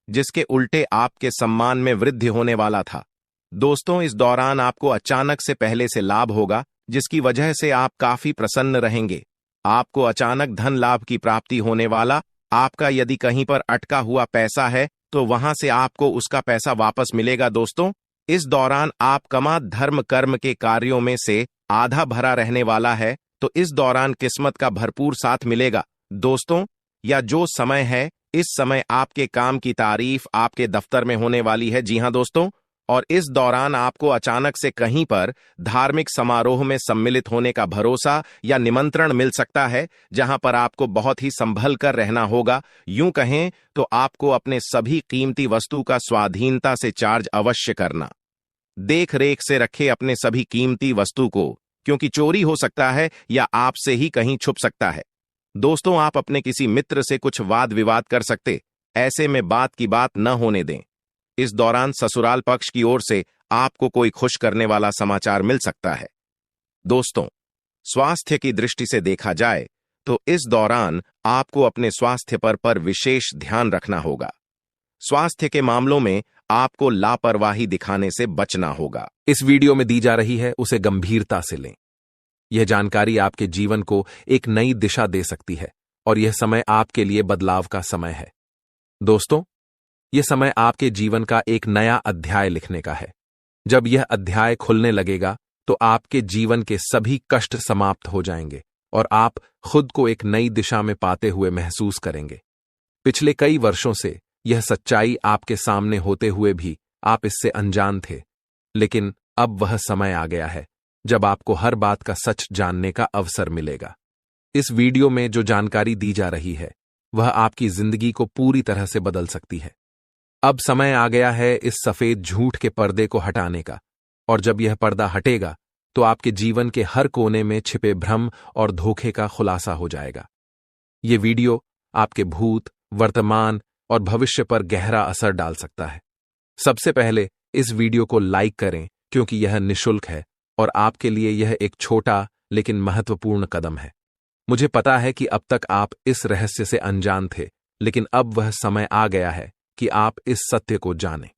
जिसके उल्टे आपके सम्मान में वृद्धि होने वाला था। दोस्तों, इस दौरान आपको अचानक से पहले से लाभ होगा, जिसकी वजह से आप काफी प्रसन्न रहेंगे। आपको अचानक धन लाभ की प्राप्ति होने वाला। आपका यदि कहीं पर अटका हुआ पैसा है तो वहां से आपको उसका पैसा वापस मिलेगा। दोस्तों, इस दौरान आप कमा धर्म कर्म के कार्यों में से आधा भरा रहने वाला है, तो इस दौरान किस्मत का भरपूर साथ मिलेगा। दोस्तों, या जो समय है, इस समय आपके काम की तारीफ आपके दफ्तर में होने वाली है। जी हां दोस्तों, और इस दौरान आपको अचानक से कहीं पर धार्मिक समारोह में सम्मिलित होने का भरोसा या निमंत्रण मिल सकता है, जहां पर आपको बहुत ही संभल कर रहना होगा। यूं कहें तो आपको अपने सभी कीमती वस्तु का स्वाधीनता से चार्ज अवश्य करना। देख रेख से रखे अपने सभी कीमती वस्तु को, क्योंकि चोरी हो सकता है या आपसे ही कहीं छुप सकता है। दोस्तों, आप अपने किसी मित्र से कुछ वाद विवाद कर सकते, ऐसे में बात की बात न होने दें। इस दौरान ससुराल पक्ष की ओर से आपको कोई खुश करने वाला समाचार मिल सकता है। दोस्तों, स्वास्थ्य की दृष्टि से देखा जाए तो इस दौरान आपको अपने स्वास्थ्य पर विशेष ध्यान रखना होगा। स्वास्थ्य के मामलों में आपको लापरवाही दिखाने से बचना होगा। इस वीडियो में दी जा रही है उसे गंभीरता से लें। यह जानकारी आपके जीवन को एक नई दिशा दे सकती है और यह समय आपके लिए बदलाव का समय है। दोस्तों, यह समय आपके जीवन का एक नया अध्याय लिखने का है। जब यह अध्याय खुलने लगेगा तो आपके जीवन के सभी कष्ट समाप्त हो जाएंगे और आप खुद को एक नई दिशा में पाते हुए महसूस करेंगे। पिछले कई वर्षों से यह सच्चाई आपके सामने होते हुए भी आप इससे अनजान थे, लेकिन अब वह समय आ गया है जब आपको हर बात का सच जानने का अवसर मिलेगा। इस वीडियो में जो जानकारी दी जा रही है वह आपकी जिंदगी को पूरी तरह से बदल सकती है। अब समय आ गया है इस सफेद झूठ के पर्दे को हटाने का, और जब यह पर्दा हटेगा तो आपके जीवन के हर कोने में छिपे भ्रम और धोखे का खुलासा हो जाएगा। यह वीडियो आपके भूत, वर्तमान और भविष्य पर गहरा असर डाल सकता है। सबसे पहले इस वीडियो को लाइक करें, क्योंकि यह निःशुल्क है और आपके लिए यह एक छोटा लेकिन महत्वपूर्ण कदम है। मुझे पता है कि अब तक आप इस रहस्य से अनजान थे, लेकिन अब वह समय आ गया है कि आप इस सत्य को जानें।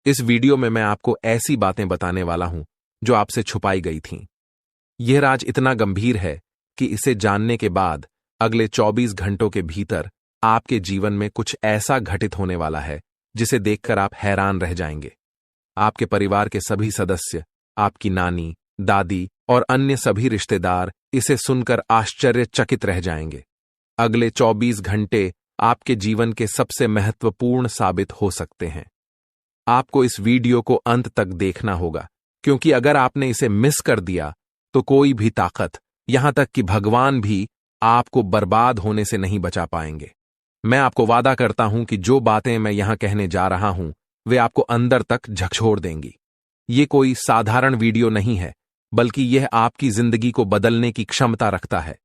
इस वीडियो में मैं आपको ऐसी बातें बताने वाला हूं जो आपसे छुपाई गई थीं। यह राज इतना गंभीर है कि इसे जानने के बाद अगले 24 घंटों के भीतर आपके जीवन में कुछ ऐसा घटित होने वाला है जिसे देखकर आप हैरान रह जाएंगे। आपके परिवार के सभी सदस्य, आपकी नानी, दादी और अन्य सभी रिश्तेदार इसे सुनकर आश्चर्यचकित रह जाएंगे। अगले 24 घंटे आपके जीवन के सबसे महत्वपूर्ण साबित हो सकते हैं। आपको इस वीडियो को अंत तक देखना होगा, क्योंकि अगर आपने इसे मिस कर दिया तो कोई भी ताकत, यहां तक कि भगवान भी आपको बर्बाद होने से नहीं बचा पाएंगे। मैं आपको वादा करता हूं कि जो बातें मैं यहां कहने जा रहा हूं वे आपको अंदर तक झकझोर देंगी। ये कोई साधारण वीडियो नहीं है, बल्कि यह आपकी जिंदगी को बदलने की क्षमता रखता है।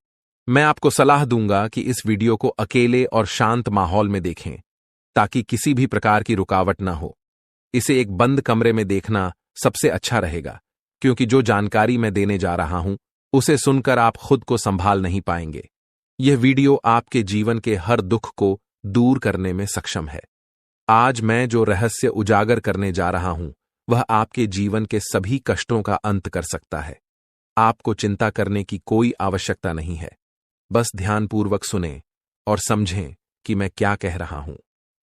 मैं आपको सलाह दूंगा कि इस वीडियो को अकेले और शांत माहौल में देखें, ताकि किसी भी प्रकार की रुकावट ना हो। इसे एक बंद कमरे में देखना सबसे अच्छा रहेगा, क्योंकि जो जानकारी मैं देने जा रहा हूं उसे सुनकर आप खुद को संभाल नहीं पाएंगे। यह वीडियो आपके जीवन के हर दुख को दूर करने में सक्षम है। आज मैं जो रहस्य उजागर करने जा रहा हूं वह आपके जीवन के सभी कष्टों का अंत कर सकता है। आपको चिंता करने की कोई आवश्यकता नहीं है। बस ध्यानपूर्वक सुनें और समझें कि मैं क्या कह रहा हूं।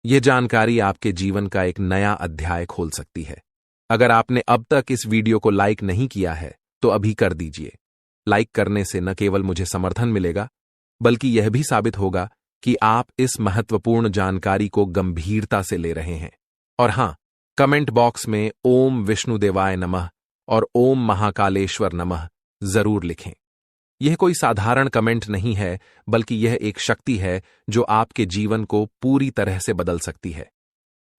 यह जानकारी आपके जीवन का एक नया अध्याय खोल सकती है। अगर आपने अब तक इस वीडियो को लाइक नहीं किया है तो अभी कर दीजिए। लाइक करने से न केवल मुझे समर्थन मिलेगा, बल्कि यह भी साबित होगा कि आप इस महत्वपूर्ण जानकारी को गंभीरता से ले रहे हैं। और हां, कमेंट बॉक्स में ओम विष्णुदेवाय नमः और ओम महाकालेश्वर नमः जरूर लिखें। यह कोई साधारण कमेंट नहीं है, बल्कि यह एक शक्ति है जो आपके जीवन को पूरी तरह से बदल सकती है।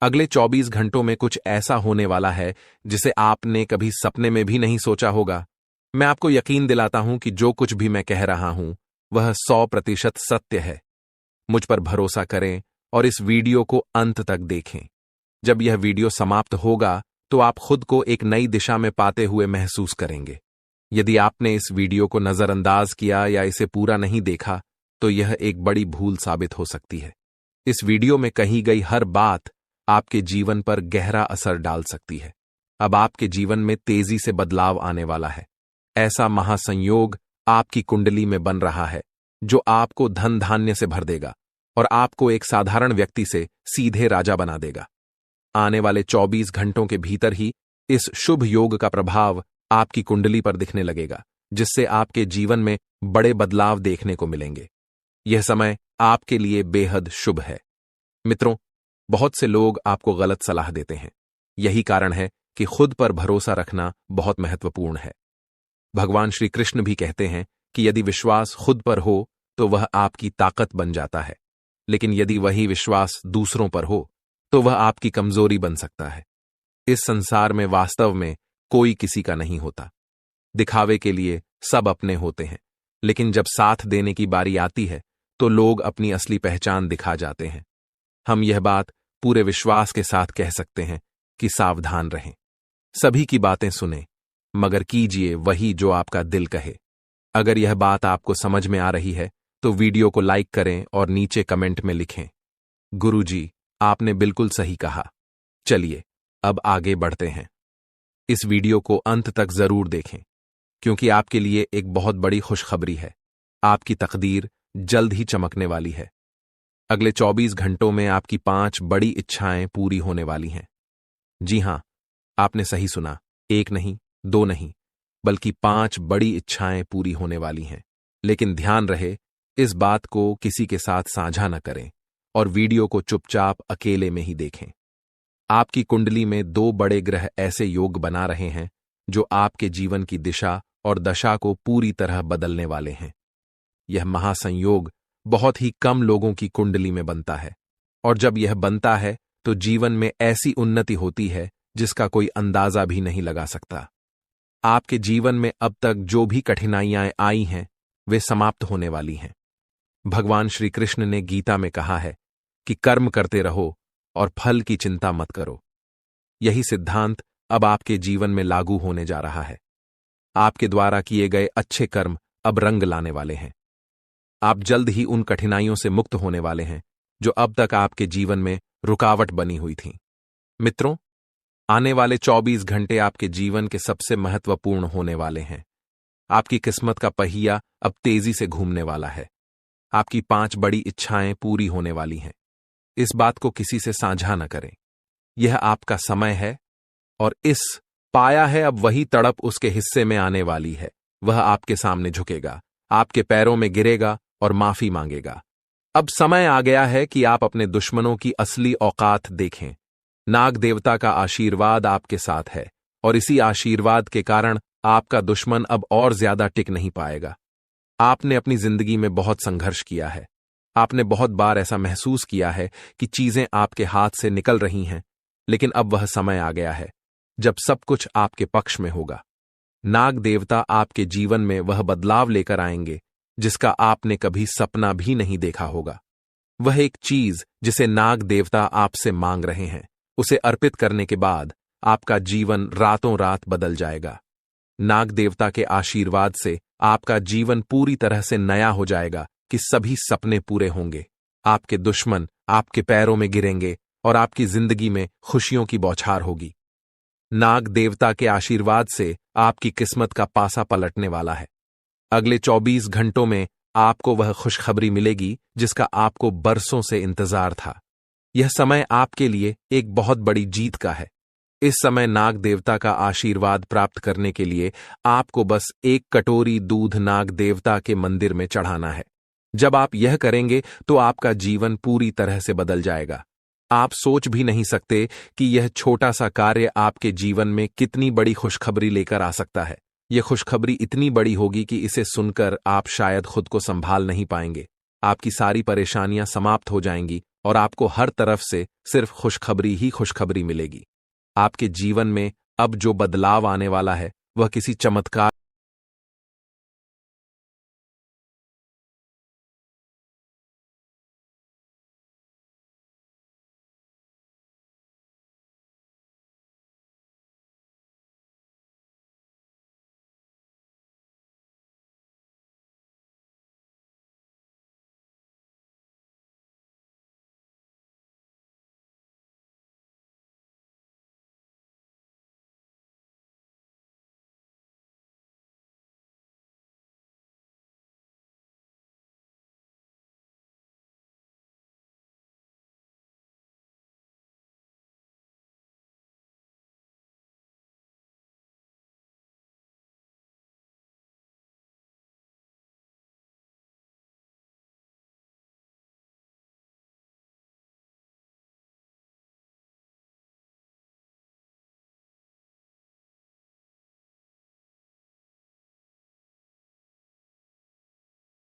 अगले 24 घंटों में कुछ ऐसा होने वाला है जिसे आपने कभी सपने में भी नहीं सोचा होगा। मैं आपको यकीन दिलाता हूं कि जो कुछ भी मैं कह रहा हूं वह 100% सत्य है। मुझ पर भरोसा करें और इस वीडियो को अंत तक देखें। जब यह वीडियो समाप्त होगा तो आप खुद को एक नई दिशा में पाते हुए महसूस करेंगे। यदि आपने इस वीडियो को नजरअंदाज किया या इसे पूरा नहीं देखा तो यह एक बड़ी भूल साबित हो सकती है। इस वीडियो में कही गई हर बात आपके जीवन पर गहरा असर डाल सकती है। अब आपके जीवन में तेजी से बदलाव आने वाला है। ऐसा महासंयोग आपकी कुंडली में बन रहा है जो आपको धन धान्य से भर देगा और आपको एक साधारण व्यक्ति से सीधे राजा बना देगा। आने वाले 24 घंटों के भीतर ही इस शुभ योग का प्रभाव आपकी कुंडली पर दिखने लगेगा, जिससे आपके जीवन में बड़े बदलाव देखने को मिलेंगे। यह समय आपके लिए बेहद शुभ है। मित्रों, बहुत से लोग आपको गलत सलाह देते हैं। यही कारण है कि खुद पर भरोसा रखना बहुत महत्वपूर्ण है। भगवान श्री कृष्ण भी कहते हैं कि यदि विश्वास खुद पर हो तो वह आपकी ताकत बन जाता है, लेकिन यदि वही विश्वास दूसरों पर हो तो वह आपकी कमजोरी बन सकता है। इस संसार में वास्तव में कोई किसी का नहीं होता। दिखावे के लिए सब अपने होते हैं, लेकिन जब साथ देने की बारी आती है तो लोग अपनी असली पहचान दिखा जाते हैं। हम यह बात पूरे विश्वास के साथ कह सकते हैं कि सावधान रहें। सभी की बातें सुनें, मगर कीजिए वही जो आपका दिल कहे। अगर यह बात आपको समझ में आ रही है तो वीडियो को लाइक करें और नीचे कमेंट में लिखें, गुरुजी, आपने बिल्कुल सही कहा। चलिए अब आगे बढ़ते हैं। इस वीडियो को अंत तक जरूर देखें, क्योंकि आपके लिए एक बहुत बड़ी खुशखबरी है। आपकी तकदीर जल्द ही चमकने वाली है। अगले 24 घंटों में आपकी 5 बड़ी इच्छाएं पूरी होने वाली हैं। जी हां, आपने सही सुना, एक नहीं, 2 नहीं, बल्कि 5 बड़ी इच्छाएं पूरी होने वाली हैं। लेकिन ध्यान रहे, इस बात को किसी के साथ साझा न करें और वीडियो को चुपचाप अकेले में ही देखें। आपकी कुंडली में 2 बड़े ग्रह ऐसे योग बना रहे हैं जो आपके जीवन की दिशा और दशा को पूरी तरह बदलने वाले हैं। यह महासंयोग बहुत ही कम लोगों की कुंडली में बनता है, और जब यह बनता है तो जीवन में ऐसी उन्नति होती है जिसका कोई अंदाजा भी नहीं लगा सकता। आपके जीवन में अब तक जो भी कठिनाइयां आई हैं वे समाप्त होने वाली हैं। भगवान श्री कृष्ण ने गीता में कहा है कि कर्म करते रहो और फल की चिंता मत करो। यही सिद्धांत अब आपके जीवन में लागू होने जा रहा है। आपके द्वारा किए गए अच्छे कर्म अब रंग लाने वाले हैं। आप जल्द ही उन कठिनाइयों से मुक्त होने वाले हैं जो अब तक आपके जीवन में रुकावट बनी हुई थीं। मित्रों, आने वाले 24 घंटे आपके जीवन के सबसे महत्वपूर्ण होने वाले हैं। आपकी किस्मत का पहिया अब तेजी से घूमने वाला है। आपकी 5 बड़ी इच्छाएं पूरी होने वाली हैं। इस बात को किसी से साझा न करें। यह आपका समय है और इस पाया है अब वही तड़प उसके हिस्से में आने वाली है। वह आपके सामने झुकेगा, आपके पैरों में गिरेगा और माफी मांगेगा। अब समय आ गया है कि आप अपने दुश्मनों की असली औकात देखें। नाग देवता का आशीर्वाद आपके साथ है और इसी आशीर्वाद के कारण आपका दुश्मन अब और ज्यादा टिक नहीं पाएगा। आपने अपनी जिंदगी में बहुत संघर्ष किया है। आपने बहुत बार ऐसा महसूस किया है कि चीजें आपके हाथ से निकल रही हैं, लेकिन अब वह समय आ गया है जब सब कुछ आपके पक्ष में होगा। नाग देवता आपके जीवन में वह बदलाव लेकर आएंगे जिसका आपने कभी सपना भी नहीं देखा होगा। वह एक चीज जिसे नाग देवता आपसे मांग रहे हैं, उसे अर्पित करने के बाद आपका जीवन रातों रात बदल जाएगा। नाग देवता के आशीर्वाद से आपका जीवन पूरी तरह से नया हो जाएगा कि सभी सपने पूरे होंगे। आपके दुश्मन आपके पैरों में गिरेंगे और आपकी जिंदगी में खुशियों की बौछार होगी। नाग देवता के आशीर्वाद से आपकी किस्मत का पासा पलटने वाला है। अगले 24 घंटों में आपको वह खुशखबरी मिलेगी जिसका आपको बरसों से इंतजार था। यह समय आपके लिए एक बहुत बड़ी जीत का है। इस समय नाग देवता का आशीर्वाद प्राप्त करने के लिए आपको बस 1 कटोरी दूध नाग देवता के मंदिर में चढ़ाना है। जब आप यह करेंगे तो आपका जीवन पूरी तरह से बदल जाएगा। आप सोच भी नहीं सकते कि यह छोटा सा कार्य आपके जीवन में कितनी बड़ी खुशखबरी लेकर आ सकता है। यह खुशखबरी इतनी बड़ी होगी कि इसे सुनकर आप शायद खुद को संभाल नहीं पाएंगे। आपकी सारी परेशानियां समाप्त हो जाएंगी और आपको हर तरफ से सिर्फ खुशखबरी ही खुशखबरी मिलेगी। आपके जीवन में अब जो बदलाव आने वाला है वह किसी चमत्कार